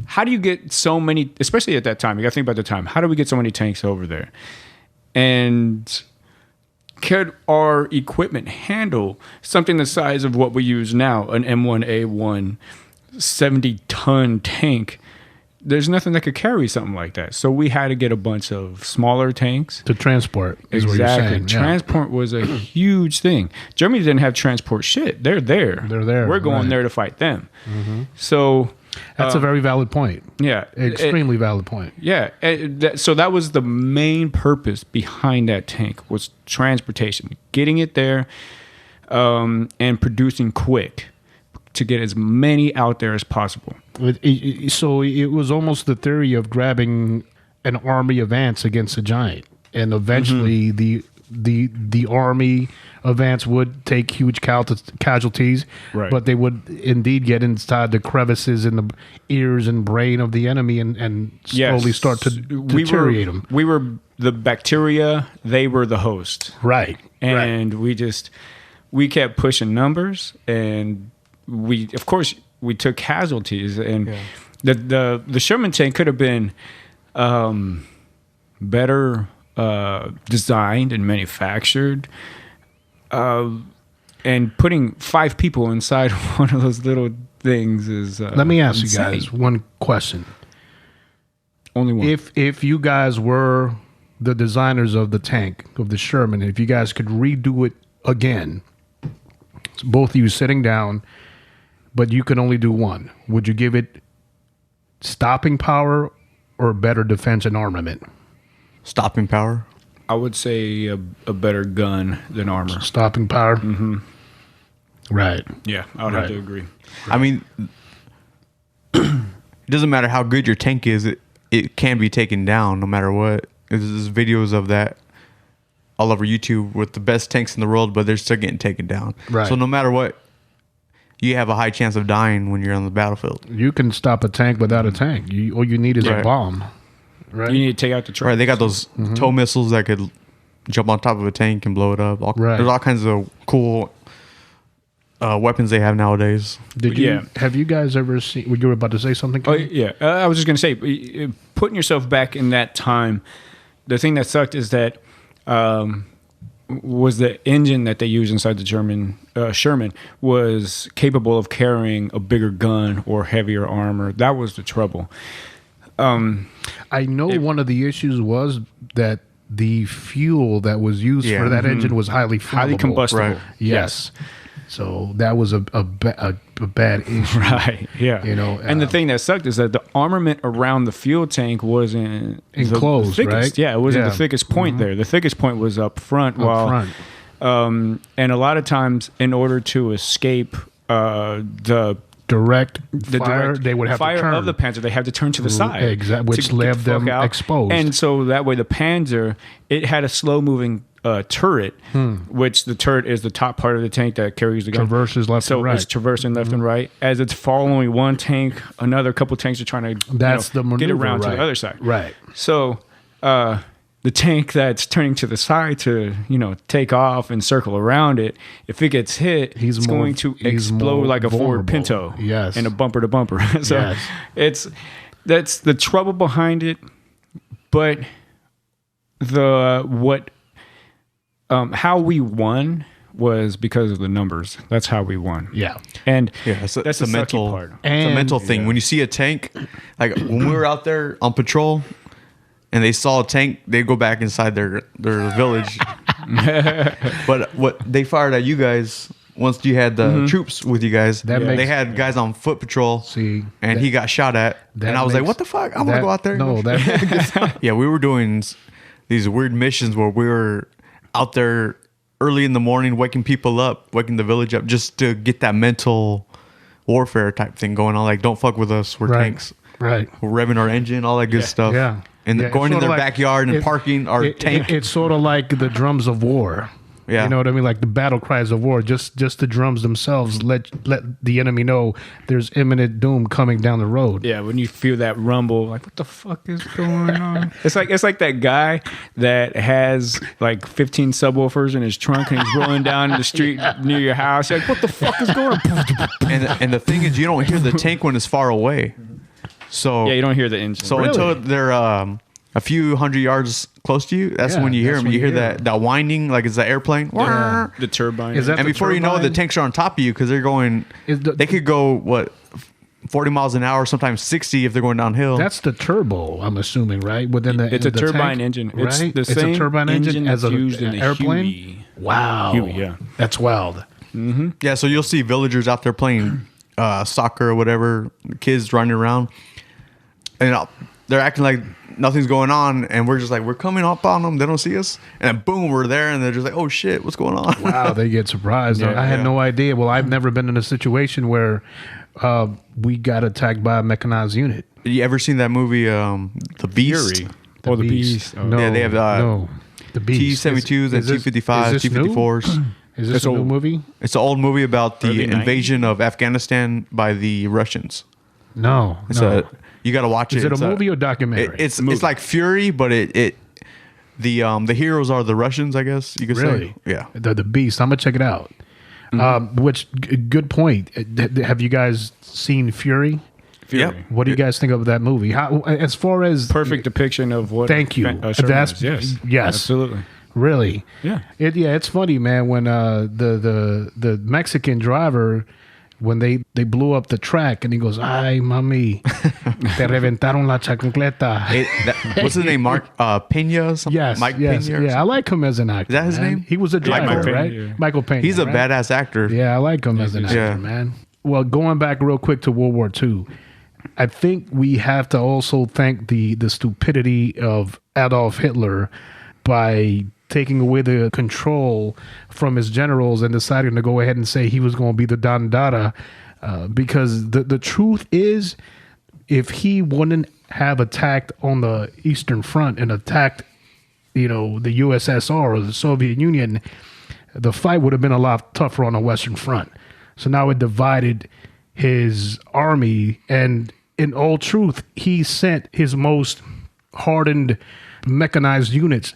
how do you get so many? Especially at that time, you got to think about the time. How do we get so many tanks over there? And could our equipment handle something the size of what we use now, an M1A1 70-ton tank? There's nothing that could carry something like that. So we had to get a bunch of smaller tanks. To transport is what you're saying. Transport was a huge thing. Germany didn't have transport shit. They're there. They're there. We're going there to fight them. So that's a very valid point. Yeah. Extremely valid point. Yeah. So that was the main purpose behind that tank, was transportation. Getting it there and producing quick to get as many out there as possible. So it was almost the theory of grabbing an army of ants against a giant, and eventually the army of ants would take huge casualties, right. But they would indeed get inside the crevices in the ears and brain of the enemy and slowly start to deteriorate them. We were the bacteria; they were the host, right? And we kept pushing numbers, and we took casualties, and the Sherman tank could have been better designed and manufactured, and putting 5 people inside one of those little things is let me ask insane. you guys one question. Only one. If you guys were the designers of the tank, of the Sherman, if you guys could redo it again, both of you sitting down, but you can only do one, would you give it stopping power or better defense and armament? Stopping power. I would say a better gun than armor. Stopping power? Mm-hmm. Right. Yeah, I would have to agree. I mean, it doesn't matter how good your tank is. it can be taken down no matter what. There's videos of that all over YouTube with the best tanks in the world, but they're still getting taken down. Right. So no matter what, you have a high chance of dying when you're on the battlefield. You can stop a tank without a tank. All you need is a Right. bomb. Right. You need to take out the truck. Right, they got those tow missiles that could jump on top of a tank and blow it up. Right. There's all kinds of cool weapons they have nowadays. Did you? Yeah. Have you guys ever seen? You were about to say something. Oh Kenny? yeah, I was just gonna say, putting yourself back in that time. The thing that sucked is that was the engine that they used inside the German Sherman was capable of carrying a bigger gun or heavier armor. That was the trouble. I know one of the issues was that the fuel that was used Yeah. for that engine was highly flammable. Highly combustible. Right. Yes. So that was a bad issue. Right. Yeah. You know, and the thing that sucked is that the armament around the fuel tank wasn't Enclosed, the thickest. right? Yeah, it wasn't Yeah. the thickest point there. The thickest point was up front. front. And a lot of times, in order to escape the Direct the fire, direct they would have fire to turn of the Panzer, they have to turn to the side, exact- which to get left the fuck them out. exposed. And so that way, the Panzer, it had a slow moving turret, which the turret is the top part of the tank that carries the gun. Traverses left so and right. it's traversing left and right as it's following one tank. Another couple tanks are trying to That's the get maneuver, around to right. the other side. Right. So the tank that's turning to the side to take off and circle around it, if it gets hit, He's it's more- going to he's explode more like a Ford vulnerable. Pinto. Yes. And a bumper to bumper. So Yes. that's the trouble behind it. But how we won was because of the numbers. That's how we won. Yeah. And Yeah, it's that's a the sucky mental part. It's a And- mental thing. When you see a tank, like when we were out there on patrol and they saw a tank, they'd go back inside their village. But what they fired at you guys once you had the troops with you guys, That they makes- had guys on foot patrol. See, and he got shot at, that and I was like, makes- "What the fuck? I want to that- go out there." No, that Yeah, we were doing these weird missions where we were out there early in the morning, waking people up, waking the village up, just to get that mental warfare type thing going on. Like, don't fuck with us. We're right. tanks. Right. We're revving our engine, all that good stuff. Yeah. And Yeah, going it's in their sorta like- backyard and parking our tank. It's sort of like the drums of war. Yeah. You know what I mean? Like the battle cries of war. Just the drums themselves let the enemy know there's imminent doom coming down the road. Yeah, when you feel that rumble, like what the fuck is going on? It's like that guy that has like 15 subwoofers in his trunk and he's rolling down the street near your house. You're like, what the fuck is going on? and the thing is, you don't hear the tank when it's far away. So Yeah, you don't hear the engine. So until they're a few hundred yards close to you, that's Yeah, when you hear that's them. when You you hear hear that whining, like it's an airplane. the turbine. Is that And the before you know it, the turbine? tanks are on top of you because they're going. They could go 40 miles an hour, sometimes 60 if they're going downhill. That's the turbo, I'm assuming, right? Within the It's a the turbine tank, engine. right? It's the same a turbine engine engine as that's a used in the airplane. Huey. Wow. Huey, yeah. That's wild. Yeah, so you'll see villagers out there playing soccer or whatever, kids running around, and they're acting like nothing's going on, and we're just like, we're coming up on them. They don't see us, and then boom, we're there, and they're just like, oh shit, what's going on? Wow, they get surprised. Yeah, I had yeah. no idea. Well, I've never been in a situation where we got attacked by a mechanized unit. You ever seen that movie, The Beast? Fury. Oh, the beast. Oh. No, Yeah, they have, no. The Beast. T-72s and Is this- T-55s, is this new? T-54s. Is this It's a new old. movie? It's an old movie about the Early 90s? invasion of Afghanistan by the Russians. No. It's no. you got to watch Is it. it a It's movie or documentary? It's like Fury, but the heroes are the Russians, I guess you could Really? say. Yeah. The Beast. I'm gonna check it out. Good point. Have you guys seen Fury? Fury. Yep. What do you guys think of that movie? How, as far as Perfect depiction of what. Thank you. Sherman That's- is. Yes. yes. Absolutely. Really? Yeah. It's funny, man. When the Mexican driver, when they blew up the track, and he goes, "Ay, mami, te reventaron la chancleta." What's his name? Mark Pena? Something? Yes, Mike yes, Pena. or yeah. I like him as an actor. Is that his man. name? He was a driver, Michael Pena, right? yeah. Michael Pena. He's a right? badass actor. Yeah, I like him as an actor, Yeah. man. Well, going back real quick to World War II, I think we have to also thank the stupidity of Adolf Hitler by taking away the control from his generals and deciding to go ahead and say he was going to be the Dandara. Because the truth is, if he wouldn't have attacked on the Eastern Front and attacked, the USSR or the Soviet Union, the fight would have been a lot tougher on the Western Front. So now it divided his army, and in all truth, he sent his most hardened mechanized units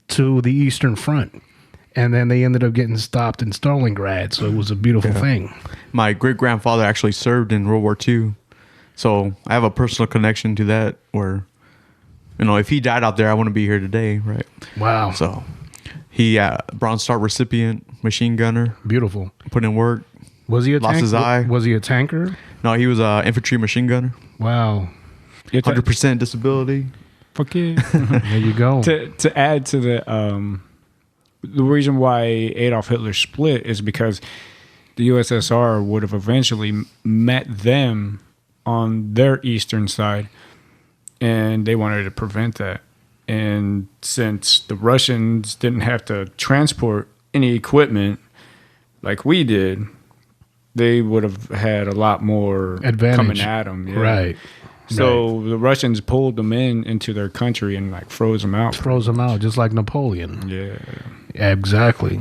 to the Eastern Front. And then they ended up getting stopped in Stalingrad. So it was a beautiful thing. My great-grandfather actually served in World War II. So I have a personal connection to that where, if he died out there, I wouldn't be here today, right? Wow. So he, Bronze Star recipient, machine gunner, Beautiful. put in work. Was he a Lost his eye. Was he a tanker? No, he was a infantry machine gunner. Wow. 100% disability. Fuck yeah. There you go. To add to the reason why Adolf Hitler split is because the USSR would have eventually met them on their eastern side, and they wanted to prevent that. And since the Russians didn't have to transport any equipment like we did, they would have had a lot more Advantage. coming at them. Yeah. Right. So the Russians pulled them into their country and froze them out. Froze them out, just like Napoleon. Yeah. Exactly.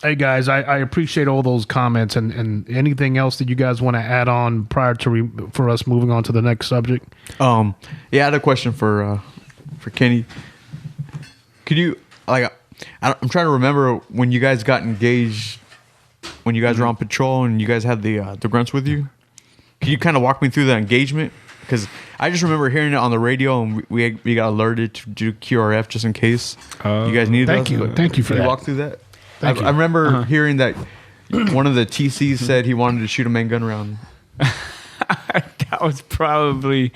Hey, guys, I appreciate all those comments. And anything else that you guys want to add on prior to for us moving on to the next subject? Yeah, I had a question for Kenny. Could you, I'm trying to remember when you guys got engaged, when you guys were on patrol and you guys had the grunts with you. Can you kind of walk me through the engagement? Because I just remember hearing it on the radio, and we got alerted to do QRF just in case you guys needed us. Thank you for Can you that. walk through that? Thank you. I remember hearing that one of the TCs said he wanted to shoot a main gun round. That was probably,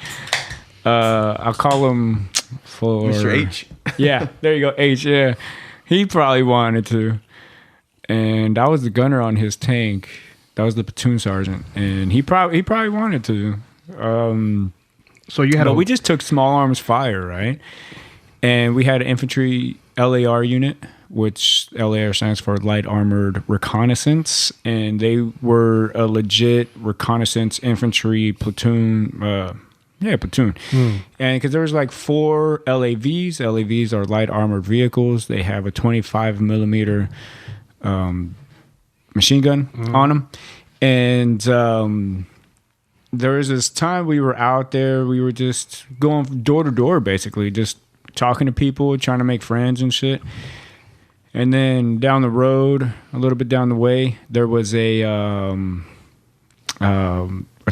I'll call him for Mr. H. Yeah, there you go, H. Yeah, he probably wanted to, and I was the gunner on his tank. That was the platoon sergeant, and he probably wanted to. So you had we just took small arms fire, right? And we had an infantry LAR unit, which LAR stands for Light Armored Reconnaissance, and they were a legit reconnaissance infantry platoon. Platoon. And because there was 4 LAVs. LAVs are light armored vehicles. They have a 25 millimeter machine gun on them, and there was this time we were out there. We were just going door to door, basically, just talking to people, trying to make friends and shit. And then down the road, a little bit down the way, there was a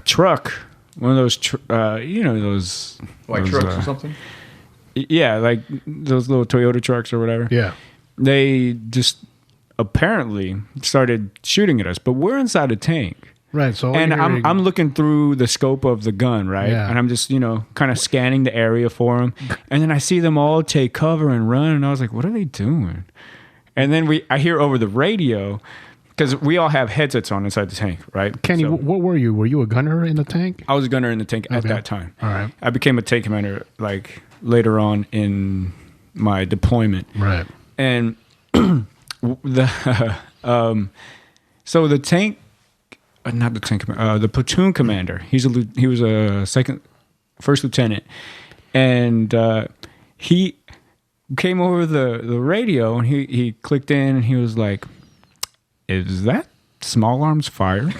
truck, one of those, those White those, trucks or something? Yeah, like those little Toyota trucks or whatever. Yeah. They just apparently started shooting at us, but we're inside a tank. Right. So And I'm looking through the scope of the gun, right? Yeah. And I'm just, kind of scanning the area for them. And then I see them all take cover and run. And I was like, what are they doing? And then I hear over the radio, because we all have headsets on inside the tank, right? Kenny, So what were you? Were you a gunner in the tank? I was a gunner in the tank at Okay. that time. All right. I became a tank commander later on in my deployment. Right. And so the tank, not the tank commander, the platoon commander. He was a first lieutenant, and he came over the radio and he clicked in and he was like, "Is that small arms fire?"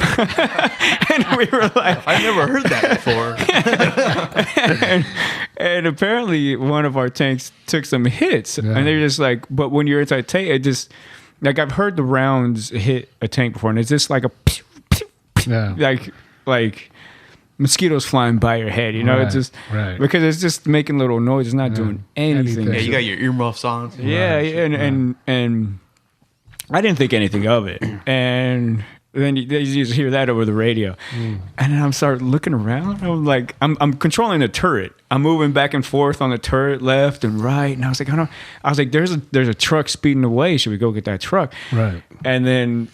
And we were like, I've never heard that before. and apparently one of our tanks took some hits, and they're just like, but when you're inside tank, it just I've heard the rounds hit a tank before, and it's just like a pew, pew, pew, like mosquitoes flying by your head, Right, it's just because it's just making little noise. It's not doing anything. Yeah, you got your earmuffs on. Yeah, and I didn't think anything of it, and then you just hear that over the radio, and then I'm start looking around. I'm like, I'm controlling the turret. I'm moving back and forth on the turret, left and right, and I was like, there's a truck speeding away. Should we go get that truck? Right. And then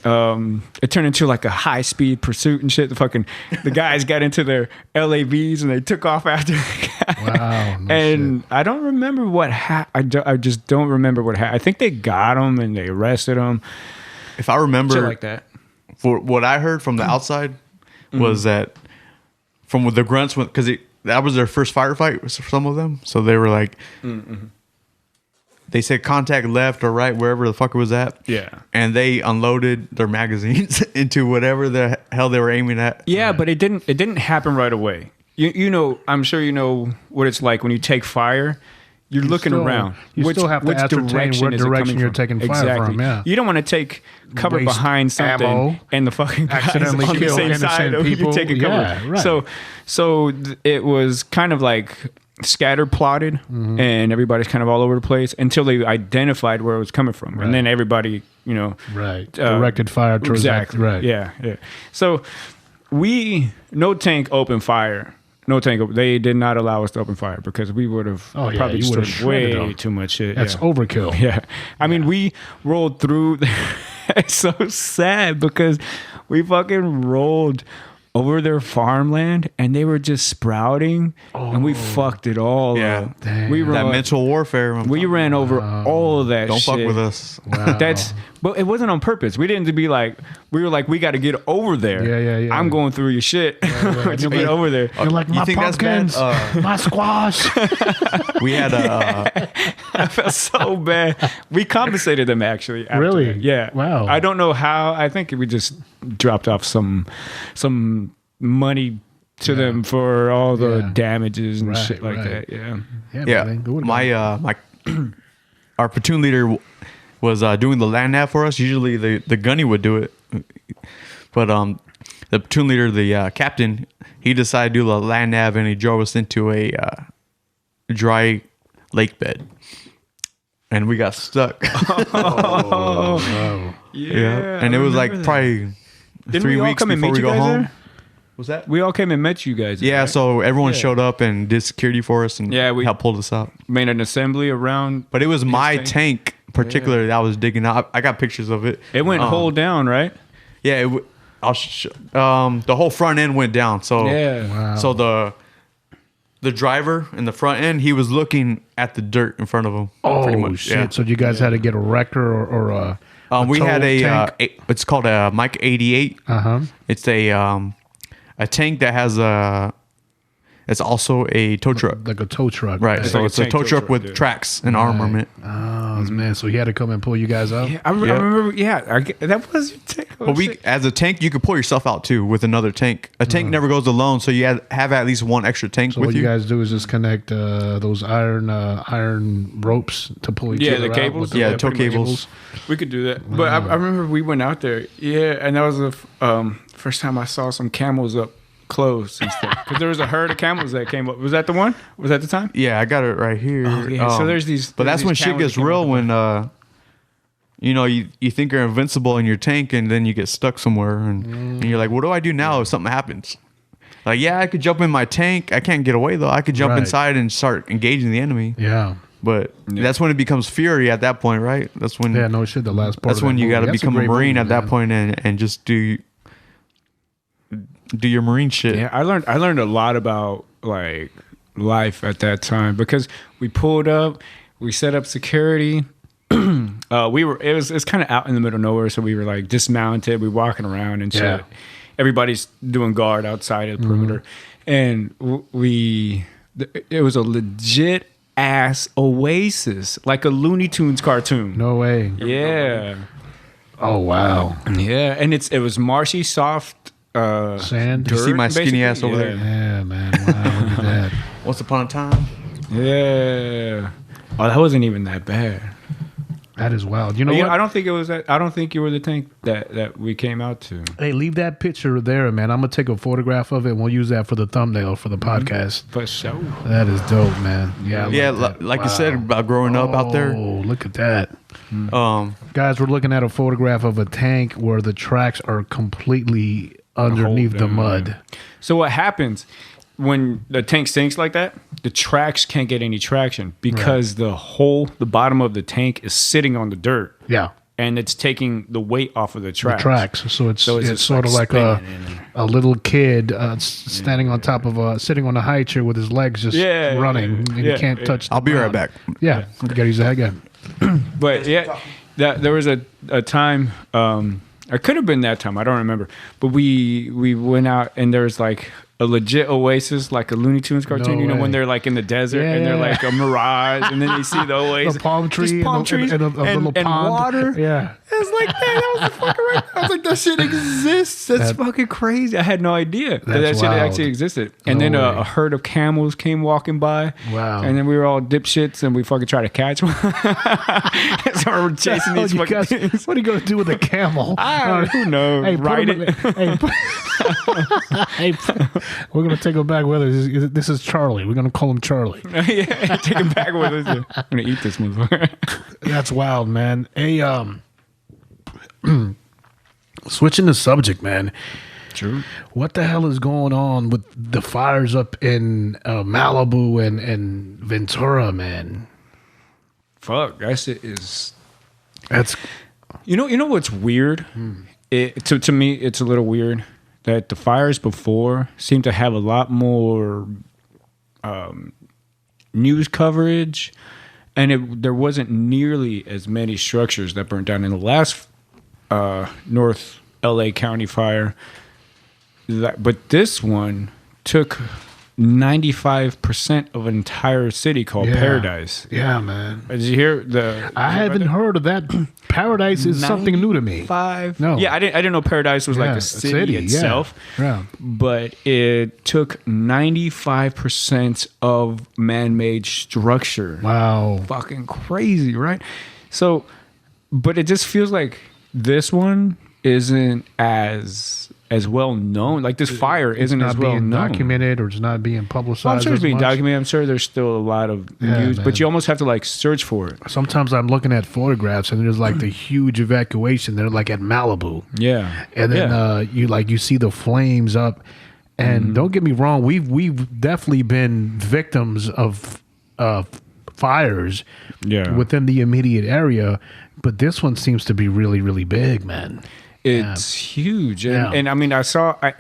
it turned into like a high speed pursuit and shit. The guys got into their LAVs and they took off after the guy. Wow. No And shit. I don't remember what happened. I just don't remember what happened. I think they got him and they arrested him. If I remember, Shit like that. for what I heard from the outside was that from the grunts, because that was their first firefight for some of them. So they were like, they said contact left or right, wherever the fuck it was at. Yeah. And they unloaded their magazines into whatever the hell they were aiming at. Yeah, but it didn't happen right away. You know, I'm sure you know what it's like when you take fire. You're looking around. You still have to ascertain what is it direction coming you're from? taking fire Exactly. from. Yeah. You don't want to take cover Waste behind something ammo, and the fucking guys accidentally on the kill same side innocent of you people. taking cover. Yeah, right. So it was kind of like scatter plotted, and everybody's kind of all over the place until they identified where it was coming from, and then everybody, you know, directed fire towards exactly. that. Right. Yeah. So no tank opened fire. No tank. They did not allow us to open fire because we would have probably you would've destroyed way shredded them. too much shit. That's overkill. Yeah. I mean, we rolled through. It's so sad because we fucking rolled over their farmland and they were just sprouting and we fucked it all up. Damn. We That ran, mental warfare. we ran over all of that Don't shit. fuck with us. Wow. But it wasn't on purpose. We didn't be like, we were like, we got to get over there. Yeah. I'm going through your shit to get over there. You're like, You my think that's bad? pumpkins, my squash. We had a I felt so bad. We compensated them actually. After Really? that. Yeah. Wow. I don't know how. I think we just dropped off some money to them for all the Yeah. damages and Right, shit like right. that. Yeah. yeah. man, go with My our platoon leader was doing the land nav for us. Usually the gunny would do it, but the platoon leader, the captain, he decided to do the land nav and he drove us into a dry lake bed, and we got stuck. Yeah. and I it was remember like that. probably Didn't 3 we all weeks come and before meet we you go guys home. there? Was that? We all came and met you guys. Yeah, right? so everyone Yeah. showed up and did security for us and Yeah, we- helped pull us out. made an assembly around. But it was my tank. tank particularly that I was digging out. I got pictures of it. It went whole down, right? Yeah, the whole front end went down. So Yeah. Wow. so the driver in the front end, he was looking at the dirt in front of him. pretty much. shit. Yeah. So you guys had to get a wrector or a We had tow tank? it's called a Mike 88. Uh-huh. It's a tank that has it's also a tow truck. like a tow truck. Right. So like a it's a tank tow tow truck truck, with yeah. tracks and armament. Oh man, so he had to come and pull you guys out. Yeah, I remember. Yeah, that was your take. But as a tank, you could pull yourself out too with another tank. A tank never goes alone, so you have at least one extra tank So with what you. you guys do is just connect those iron ropes to pull each other the out cables. with the Yeah, electric tow cables. We could do that. But I remember we went out there. Yeah, and that was the first time I saw some camels up close and stuff. Because there was a herd of camels that came up. Was that the one? Was that the time? Yeah, I got it right here. Oh, yeah. So there's these. But there's that's when these shit camels gets that came real. up. When you think you're invincible in your tank, and then you get stuck somewhere, and you're like, what do I do now if something happens? Like, yeah, I could jump in my tank. I can't get away though. I could jump Right. inside and start engaging the enemy. Yeah. But that's when it becomes fury at that point, right? That's when Yeah, no shit. The last part. that's of when that you movie. got to That's a become a great marine movie, at that man. point and just do your marine shit. Yeah, I learned a lot about like life at that time because we pulled up, we set up security. It's kind of out in the middle of nowhere, so we were like dismounted. We walking around and shit. Yeah. Everybody's doing guard outside of the perimeter, and it was a legit ass oasis, like a Looney Tunes cartoon. No way. Yeah, Oh wow. yeah, and it was marshy, soft. Sand. You see my basically. skinny ass over there? Yeah, man. Wow. Look at that. Once upon a time. Yeah. Oh, that wasn't even that bad. That is wild. You know Yeah, what? I don't think it was that. I don't think you were the tank that we came out to. Hey, leave that picture there, man. I'm gonna take a photograph of it and we'll use that for the thumbnail for the podcast. For sure. That is dope, man. Yeah, I Yeah, like that. like you said about growing up out there. Oh, look at that. Um, Guys, we're looking at a photograph of a tank where the tracks are completely underneath the down. mud. So what happens when the tank sinks like that? The tracks can't get any traction because the bottom of the tank is sitting on the dirt Yeah. and it's taking the weight off of the The tracks. tracks. So it's just sort of like spinning a little kid standing on top of sitting on a high chair with his legs just Yeah, running. And yeah, you can't yeah. touch the I'll be right ground. back. Yeah. You got to use that again. But yeah, there was a time. It could have been that time. I don't remember. But we went out and there was like a legit oasis, like a Looney Tunes cartoon. No you know, way. when they're like in the desert and they're Yeah. like a mirage, and then you see the oasis, The palm tree just palm and trees, a little and pond. water. Yeah. It's like, man, that was the fucking right. I was like, that shit exists. That's That- fucking crazy. I had no idea that That's shit wild. actually existed. And No then way. a herd of camels came walking by. Wow. And then we were all dipshits and we fucking tried to catch one. So we're chasing these You fucking guys- things. what are you going to do with a camel? Who knows? Hey, put Ride him it. in- hey, we're going to take him back with us. This is Charlie. We're going to call him Charlie. Yeah, take him back with us. I'm gonna eat this motherfucker. That's wild, man. Hey, switching the subject, man. True. What the hell is going on with the fires up in Malibu and Ventura, man? Fuck, that shit is. That's You know what's weird? To me, it's a little weird that the fires before seem to have a lot more news coverage, and there wasn't nearly as many structures that burned down in the last North LA County fire. But this one took 95% of an entire city called Paradise. Yeah, man. Did you hear the? I haven't heard of that. Paradise is something new to me. No. Yeah, I didn't know Paradise was like Yeah, a city yeah. itself. Yeah. But it took 95% of man-made structure. Wow. Fucking crazy, right? So, but it just feels like this one isn't as well known. Like this fire isn't Not as well being known. documented or it's not being publicized. Well, I'm sure it's as being much. documented. I'm sure there's still a lot of news, man. but you almost have to like search for it. Sometimes I'm looking at photographs and there's like the huge evacuation. They're like at Malibu. Yeah. And then Yeah. you see the flames up. And don't get me wrong, we've definitely been victims of fires within the immediate area, but this one seems to be really, really big, man. It's huge. And, Yeah. and I mean, I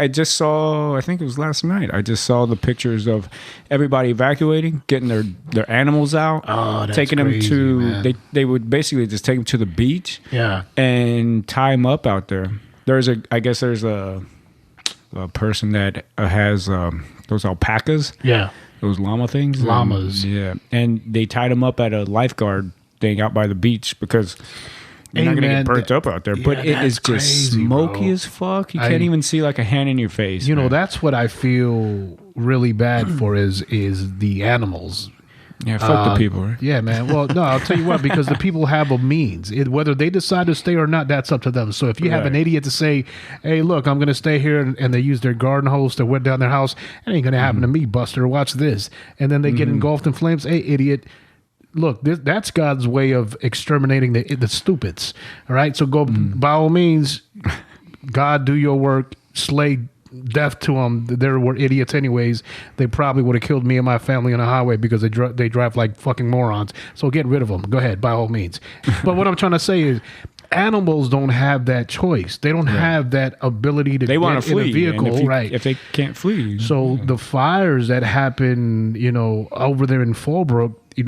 just saw, I think it was last night, I just saw the pictures of everybody evacuating, getting their animals out, Oh, that's taking crazy, them man. to, they would basically just take them to the beach Yeah. and tie them up out there. I guess there's a person that has those alpacas, Yeah. those llama things. Llamas. Yeah. And they tied them up at a lifeguard thing out by the beach because you're not Hey, gonna man, get burnt up out there. But yeah, it is that's just crazy, smoky bro. as fuck. You can't even see like a hand in your face. You know, man. that's what I feel really bad for is the animals. Yeah, fuck the people, right? Yeah, man. Well, no, I'll tell you what, because the people have a means. Whether they decide to stay or not, that's up to them. So if you have an Right. idiot to say, hey, look, I'm going to stay here, and they use their garden hose to wet down their house, it ain't going to happen to me, Buster. Watch this. And then they get engulfed in flames. Hey, idiot. Look, that's God's way of exterminating the stupids. All right? So go, by all means, God, do your work, slay death to them. They were idiots anyways. They probably would have killed me and my family on the highway because they drive like fucking morons. So get rid of them. Go ahead, by all means. But what I'm trying to say is animals don't have that choice. They don't have that ability to They want get to flee in a vehicle. and if they can't flee. So the fires that happen, over there in Fallbrook, a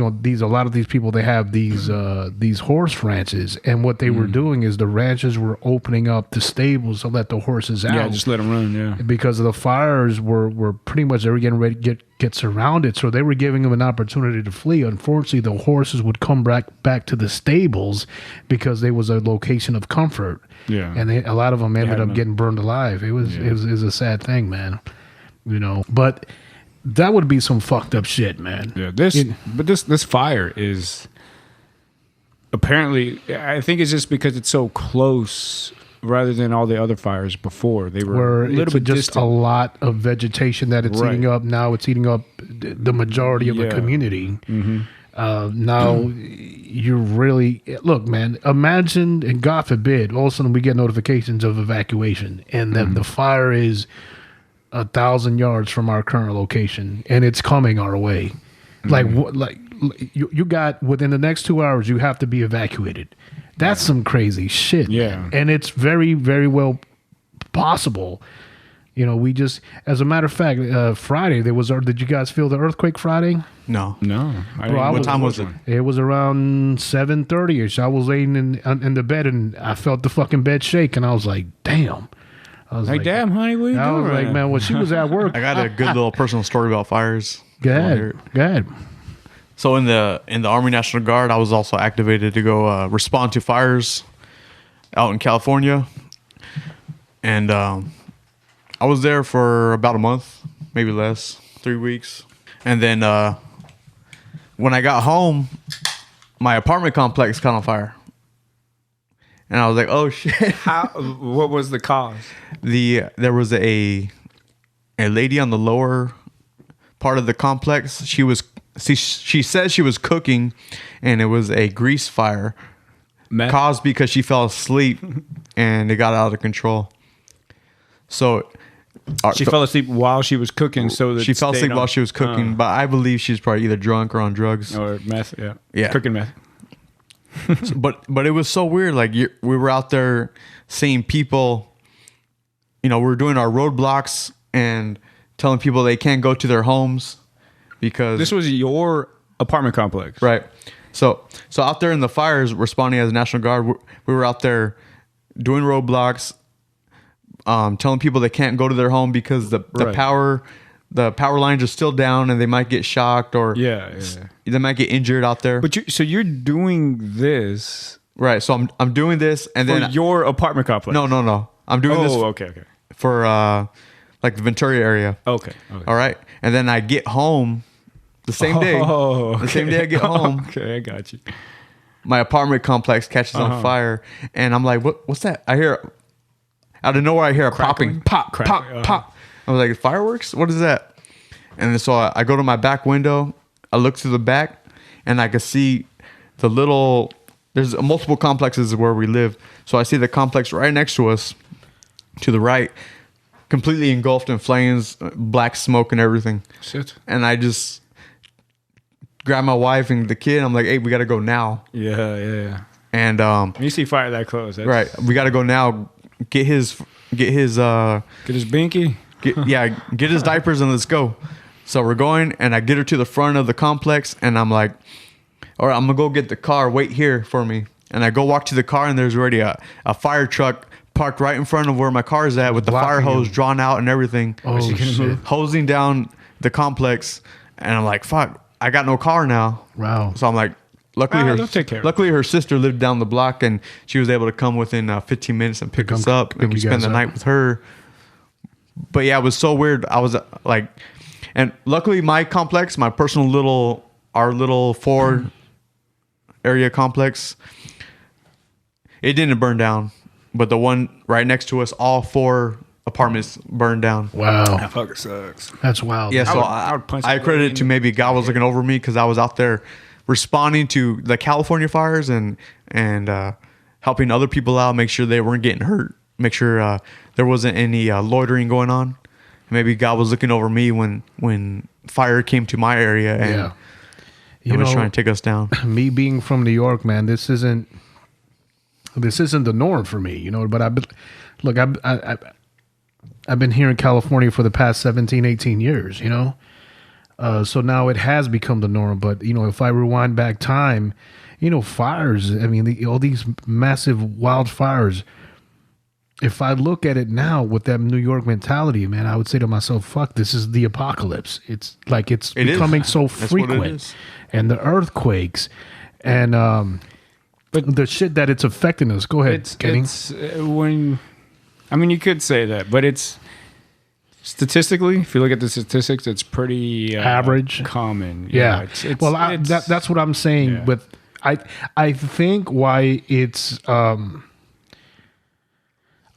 lot of these people, they have these horse ranches, and what they were doing is the ranches were opening up the stables to let the horses out. Yeah, just let them run. Yeah. Because the fires were pretty much, they were getting ready to get surrounded, so they were giving them an opportunity to flee. Unfortunately, the horses would come back to the stables because they was a location of comfort. Yeah. And a lot of them ended had up enough. getting burned alive. It was a sad thing, man. But that would be some fucked up shit, man. Yeah, this fire is apparently, I think it's just because it's so close rather than all the other fires before. They were Where a little it's bit just distant. a lot of vegetation that it's Right. eating up. Now it's eating up the majority of a Yeah. community. Now you're really look, man. Imagine, and God forbid, all of a sudden we get notifications of evacuation, and then the fire is 1,000 yards from our current location, and it's coming our way. Like you got within the next 2 hours, you have to be evacuated. That's some crazy shit. Yeah. man. And it's very, very well possible. We just, as a matter of fact, Friday did you guys feel the earthquake Friday? No. No. What time was it? It was around 7:30ish. I was laying in the bed and I felt the fucking bed shake, and I was like, damn. I was Like, damn, honey, what are you I doing? was right like, now? man, when she was at work, I got a good little personal story about fires. go ahead. So in the Army National Guard, I was also activated to go respond to fires out in California, and I was there for about a month, maybe less, 3 weeks, and then when I got home, my apartment complex caught on fire, and I was like, "Oh shit!" What was the cause? There was a lady on the lower part of the complex. She said she was cooking, and it was a grease fire Meth? caused because she fell asleep and it got out of control. So She fell asleep while she was cooking, so that she fell asleep while she was cooking, but I believe she's probably either drunk or on drugs. or meth. Yeah, Yeah. cooking meth. But it was so weird. Like we were out there seeing people. We were doing our roadblocks and telling people they can't go to their homes because This was your apartment complex, right. So out there in the fires, responding as National Guard, we were out there doing roadblocks, telling people they can't go to their home because the power lines are still down and they might get shocked or Yeah. they might get injured out there. But you're doing this Right. So I'm doing this and for then your apartment complex. no. I'm doing this okay. for like the Ventura area. Okay. All right. And then I get home the same day. Oh, The same day I get home, Okay, I got you. my apartment complex catches on fire, and I'm like, "What's that?" I hear out of nowhere. I hear a popping, pop, Crackling, pop. I was like, "Fireworks? What is that?" And then so I go to my back window. I look through the back, and I can see the little. There's multiple complexes where we live, so I see the complex right next to us, to the right, completely engulfed in flames, black smoke, and everything. Shit. And I just grab my wife and the kid. I'm like, "Hey, we got to go now." Yeah. And When you see fire that close, that's, right, we got to go now. Get his Get his binky. get his diapers and let's go. So we're going, and I get her to the front of the complex, and I'm like, "All right, I'm gonna go get the car. Wait here for me." And I go walk to the car, and there's already a fire truck parked right in front of where my car is at, with the fire Blocking hose you. drawn out and everything. Oh, shit. Hosing down the complex, and I'm like, "Fuck, I got no car now." Wow. So I'm like, luckily they'll take care of it. luckily her sister lived down the block, and she was able to come within 15 minutes and pick us up, and we you spent guys the up. night with her. But yeah, it was so weird. I was like, and luckily my complex, my personal our little 4 area complex, it didn't burn down, but the one right next to us, all 4 apartments burned down. Wow. That fucker sucks. That's wild. Yeah, so I would punch I that credit lady it to in maybe God was looking over me because I was out there responding to the California fires and helping other people out, make sure they weren't getting hurt, make sure there wasn't any loitering going on. Maybe God was looking over me when fire came to my area and Yeah. he was trying to take us down. Me being from New York, man, this isn't the norm for me, but I've been here in California for the past 17, 18 years, so now it has become the norm. But, if I rewind back time, fires, I mean, all these massive wildfires, if I look at it now with that New York mentality, man, I would say to myself, fuck, this is the apocalypse. It's like it's It is. becoming so That's what it frequent. is. And the earthquakes and but the shit that it's affecting us. Go ahead, Kenny. It's you could say that, but it's statistically, if you look at the statistics, it's pretty Average. common. Yeah. It's, Well, it's- that's what I'm saying. Yeah. With I think why it's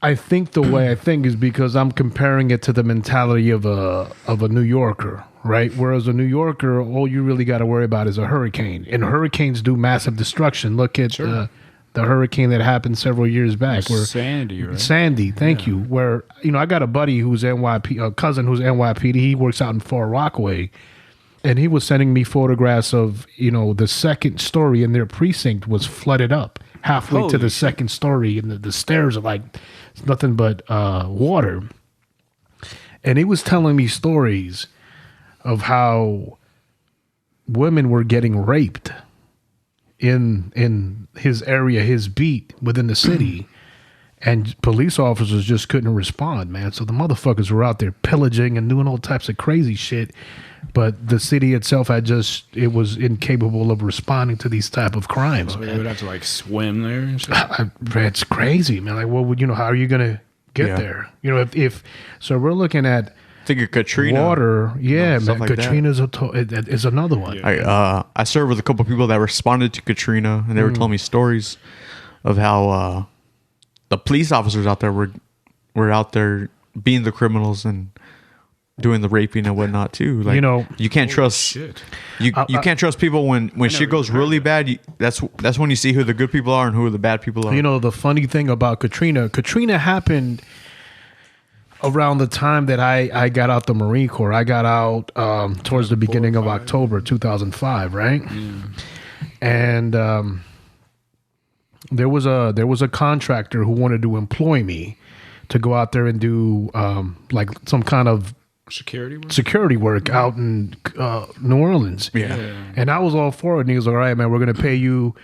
I think the way I think is because I'm comparing it to the mentality of a New Yorker, right? Whereas a New Yorker, all you really got to worry about is a hurricane, and hurricanes do massive destruction. Look at the hurricane that happened several years back. Where Sandy, right? Sandy, thank you. Where I got a buddy who's a cousin who's NYPD. He works out in Far Rockaway, and he was sending me photographs of the second story in their precinct was flooded up halfway to Holy the shit. second story, and the stairs are like it's nothing but water. And he was telling me stories of how women were getting raped in his area, his beat within the city. and police officers just couldn't respond, man. So the motherfuckers were out there pillaging and doing all types of crazy shit. But the city itself it was incapable of responding to these type of crimes, They man. would have to like swim there and shit. It's crazy, man. Like, what would how are you gonna get there? If so, we're looking at Think of Katrina. water. Yeah, stuff man. like that. Katrina's is another one. Yeah. I served with a couple of people that responded to Katrina, and they were telling me stories of how the police officers out there were out there being the criminals and doing the raping and whatnot too. Like, you can't trust Shit. you can't trust people when shit goes really bad. That's when you see who the good people are and who the bad people are. The funny thing about Katrina happened around the time that I got out the Marine Corps. I got out towards the beginning of October 2005, right? Yeah. And there was a contractor who wanted to employ me to go out there and do like some kind of security work out in New Orleans. Yeah. And I was all for it. And he was like, all right, man, we're going to pay you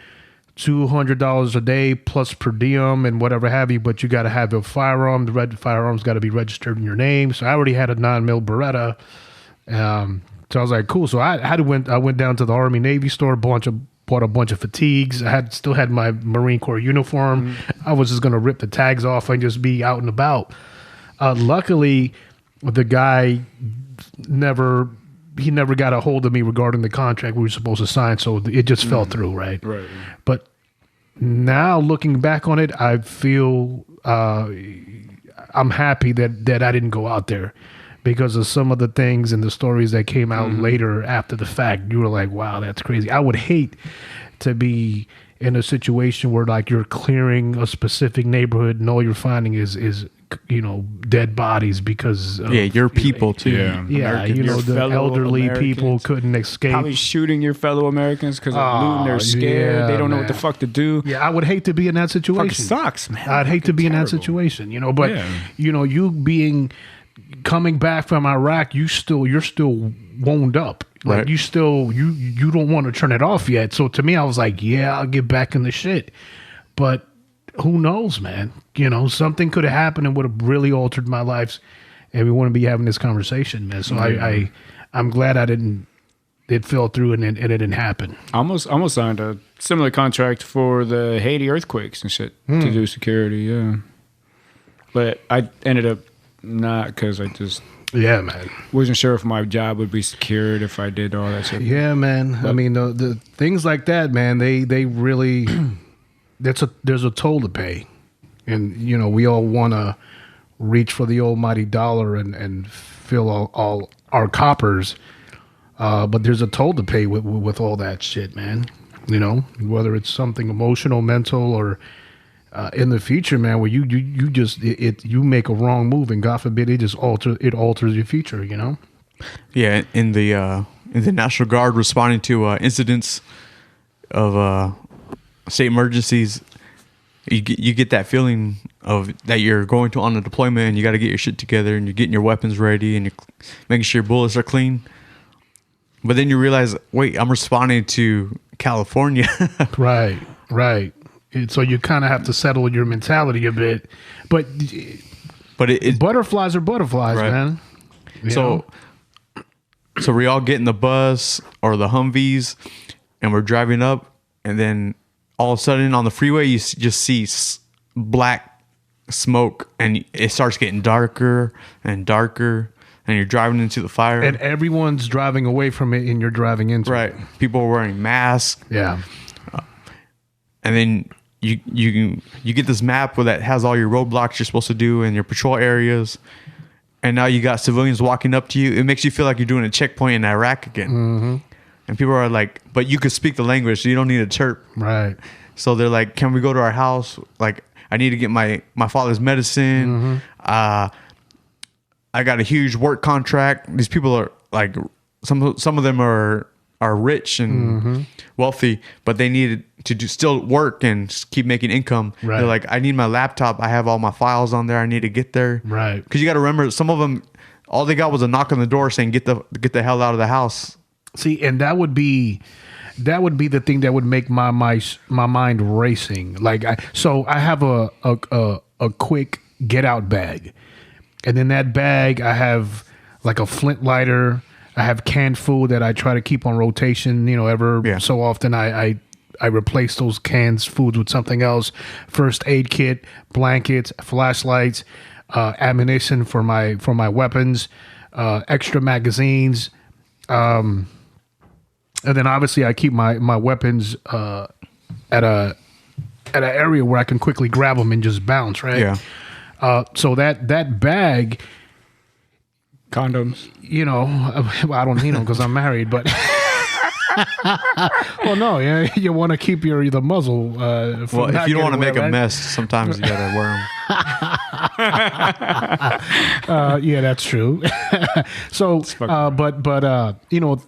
$200 a day plus per diem and whatever have you, but you got to have your firearm. The firearm's got to be registered in your name. So I already had a 9mm Beretta. So I was like, cool. So I went down to the Army Navy store, bought a bunch of fatigues. I still had my Marine Corps uniform. I was just going to rip the tags off and just be out and about. Luckily, the guy never got a hold of me regarding the contract we were supposed to sign, so it just fell through, right? Right. But now looking back on it, I feel I'm happy that I didn't go out there because of some of the things and the stories that came out later after the fact. You were like, wow, that's crazy. I would hate to be in a situation where like you're clearing a specific neighborhood and all you're finding is dead bodies because of, your people too. yeah, Your the fellow elderly people Americans. couldn't escape. Probably shooting your fellow Americans because they're looting. They're scared. yeah, They don't know what man. the fuck to do. Yeah, I would hate to be in that situation. Fucking sucks, man. I'd hate to be in that Fucking situation, but Yeah. You coming back from Iraq, you're still wound up. Like Right. you still you don't want to turn it off yet. So to me, I was like, yeah, I'll get back in the shit. But who knows, man? Something could have happened and would have really altered my life, and we wouldn't be having this conversation, man. So I'm glad it fell through and it didn't happen. Almost signed a similar contract for the Haiti earthquakes and shit to do security. Yeah, but I ended up not because I just Yeah, man. wasn't sure if my job would be secured if I did all that shit. Yeah, man. I mean, the things like that, man. They really there's a toll to pay, and we all want to reach for the almighty dollar and fill all our coppers, but there's a toll to pay with all that shit, man. Whether it's something emotional, mental, or in the future, man, where you just you make a wrong move and God forbid it alters your future. Yeah, in the National Guard responding to incidents of state emergencies, you get that feeling of that you're going on a deployment and you got to get your shit together and you're getting your weapons ready and you're making sure your bullets are clean. But then you realize, wait, I'm responding to California. Right. So you kind of have to settle your mentality a bit, but butterflies are butterflies, Right. man. So we all get in the bus or the Humvees and we're driving up, and then all of a sudden on the freeway you just see black smoke and it starts getting darker and darker and you're driving into the fire. And everyone's driving away from it and you're driving into it. Right. People are wearing masks. Yeah. And then you get this map that has all your roadblocks you're supposed to do and your patrol areas. And now you got civilians walking up to you. It makes you feel like you're doing a checkpoint in Iraq again. Mm-hmm. And people are like, but you could speak the language, so you don't need a chirp. Right. So they're like, can we go to our house? Like, I need to get my father's medicine. I got a huge work contract. These people are like, some of them are rich and wealthy, but they needed to still work and keep making income. Right. They're like, I need my laptop. I have all my files on there. I need to get there. Right. Because you got to remember, some of them, all they got was a knock on the door saying, get the hell out of the house. See, and that would be the thing that would make my mind racing. Like, I have a a quick get out bag. And in that bag, I have like a flint lighter. I have canned food that I try to keep on rotation. So often I replace those canned foods with something else. First aid kit, blankets, flashlights, ammunition for my weapons, extra magazines. And then obviously I keep my weapons at an area where I can quickly grab them and just bounce, right? Yeah. So that bag, Condoms. I don't need them because I'm married, but well, no, yeah, you want to keep the muzzle. Well, if you don't want to make a mess, sometimes you gotta wear them. Yeah, that's true. So, but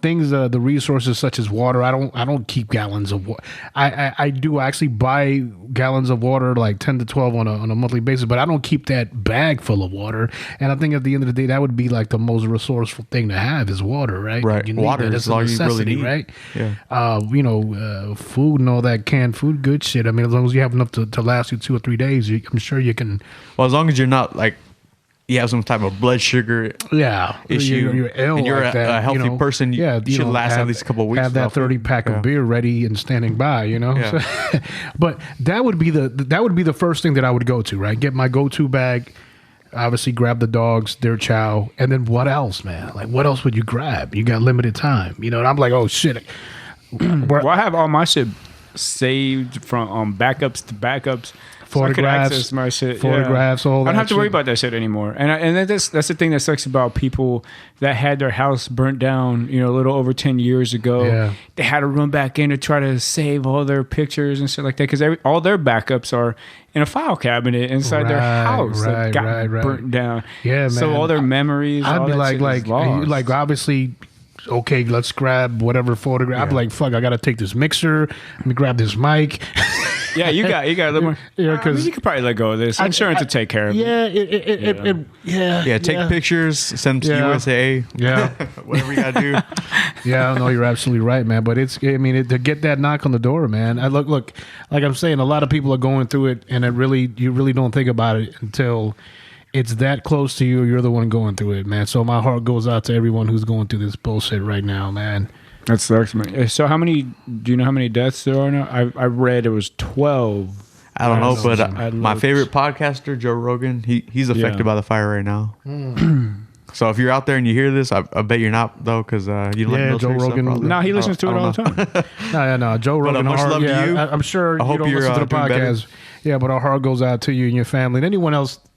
things, the resources such as water. I don't keep gallons of water. I do actually buy gallons of water, like 10 to 12 on a monthly basis, but I don't keep that bag full of water. And I think at the end of the day, that would be like the most resourcable thing to have is water, right? Right. You need Water that. is It's a all you really necessity, need. right? Yeah. Food and all that canned food, good shit. I mean, as long as you have enough to last you 2 or 3 days, I'm sure you can. Well, as long as you're not like you have some type of blood sugar issue, you're ill, and you're like a healthy person, you should last at least a couple of weeks. Have that 30-pack of beer ready and standing by, Yeah. So, but that would be the first thing that I would go to, right? Get my go-to bag. Obviously, grab the dogs, their chow, and then what else, man? Like, what else would you grab? You got limited time, And I'm like, oh shit. Well, I have all my shit saved from backups to backups. So I could Photographs, access my shit. photographs, all that I don't have to worry shit. about that shit anymore. And that's the thing that sucks about people that had their house burnt down, a little over 10 years ago. Yeah. They had to run back in to try to save all their pictures and shit like that because all their backups are in a file cabinet inside their house that got burnt down. Yeah, man. So all their memories, I'd all be that shit is lost. like obviously, okay, let's grab whatever photograph. I'd be like, fuck, I got to take this mixer. Let me grab this mic. Yeah, you got a little more. Yeah, because you could probably let go of this. Insurance will take care of it. Yeah, Take pictures, send them to USA. Yeah. Whatever you gotta do. Yeah, no, you're absolutely right, man. But to get that knock on the door, man. I look, like I'm saying, a lot of people are going through it, and you really don't think about it until it's that close to you. You're the one going through it, man. So my heart goes out to everyone who's going through this bullshit right now, man. That sucks, man. So do you know how many deaths there are now? I read it was 12. I don't know, but I my looked. favorite podcaster, Joe Rogan, he's affected Yeah. by the fire right now. So if you're out there and you hear this, I bet you're not though, because you don't like Yeah, Joe military stuff, Rogan- probably. No, he listens to I it all don't the know. time. No, Joe Rogan. much our- love to you. I'm sure I hope you don't you're, listen to the doing better. podcast. Yeah, but our heart goes out to you and your family and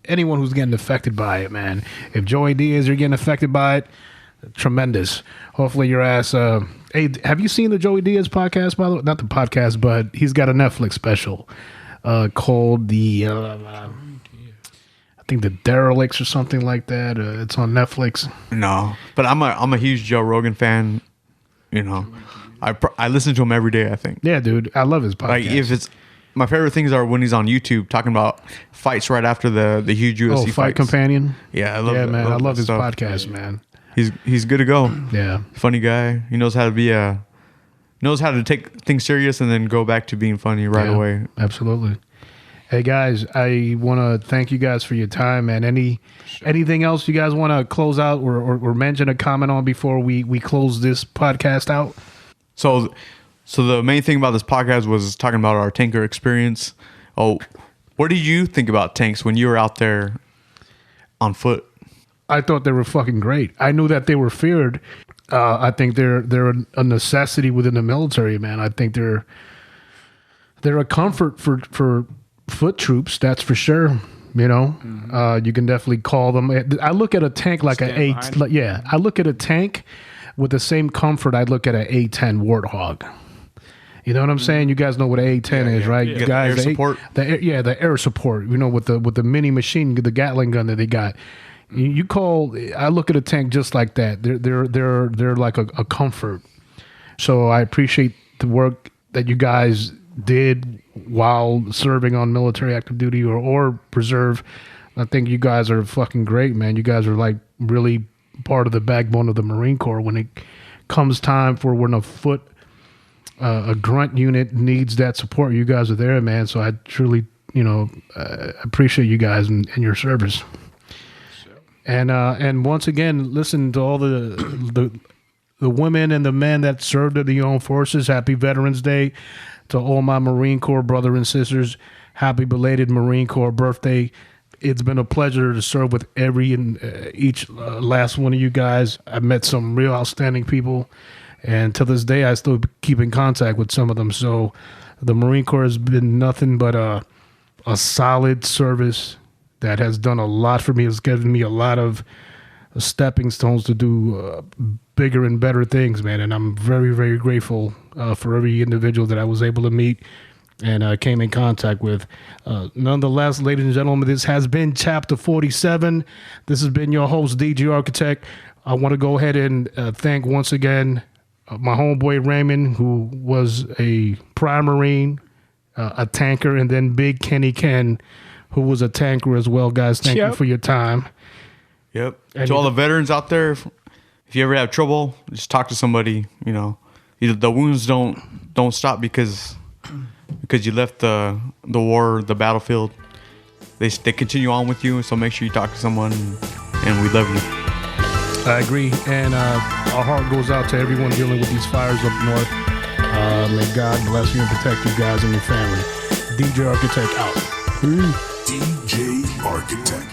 anyone who's getting affected by it, man. If Joey Diaz, you're getting affected by it, tremendous. Hopefully your ass. Hey, have you seen the Joey Diaz podcast? By the way, not the podcast, but he's got a Netflix special called the. I think the Derelicts or something like that. It's on Netflix. No, but I'm a huge Joe Rogan fan. I listen to him every day. I think. Yeah, dude, I love his podcast. Like if it's my favorite things are when he's on YouTube talking about fights right after the huge UFC Fight fights. Companion. Yeah, I love. Yeah, that- man, I love that his stuff. podcast, man. He's good to go. Yeah. Funny guy. He knows how to be knows how to take things serious and then go back to being funny right Yeah, away. Absolutely. Hey guys, I want to thank you guys for your time, man. Anything else you guys want to close out or mention a comment on before we close this podcast out? So the main thing about this podcast was talking about our tanker experience. Oh, what did you think about tanks when you were out there on foot? I thought they were fucking great. I knew that they were feared. I think they're a necessity within the military, man. I think they're a comfort for foot troops. That's for sure. You can definitely call them. I look at a tank like I look at a tank with the same comfort I look at an A-10 Warthog. You know what I'm saying? You guys know what an A-10 is, right? Yeah. You guys, Air support. The air support. With the mini machine, the Gatling gun that they got. I look at a tank just like that. They're like a comfort. So I appreciate the work that you guys did while serving on military active duty or reserve. I think you guys are fucking great, man. You guys are like really part of the backbone of the Marine Corps when it comes time for when a grunt unit needs that support. You guys are there, man. So I truly appreciate you guys and your service. And once again, listen to all the women and the men that served in the armed forces. Happy Veterans Day to all my Marine Corps brother and sisters. Happy belated Marine Corps birthday. It's been a pleasure to serve with every and each last one of you guys. I've met some real outstanding people, and to this day, I still keep in contact with some of them. So the Marine Corps has been nothing but a solid service that has done a lot for me. It's given me a lot of stepping stones to do bigger and better things, man. And I'm very, very grateful for every individual that I was able to meet and came in contact with. Nonetheless, ladies and gentlemen, this has been Chapter 47. This has been your host, DJ Architect. I want to go ahead and thank once again my homeboy Raymond, who was a prior Marine, a tanker, and then Big Kenny Ken, who was a tanker as well. Guys, thank you for your time. Yep. And to all the veterans out there, if you ever have trouble, just talk to somebody. The wounds don't stop because you left the war, the battlefield. They continue on with you, so make sure you talk to someone, and we love you. I agree, and our heart goes out to everyone dealing with these fires up north. May God bless you and protect you guys and your family. DJ Architect out. DJ Architect.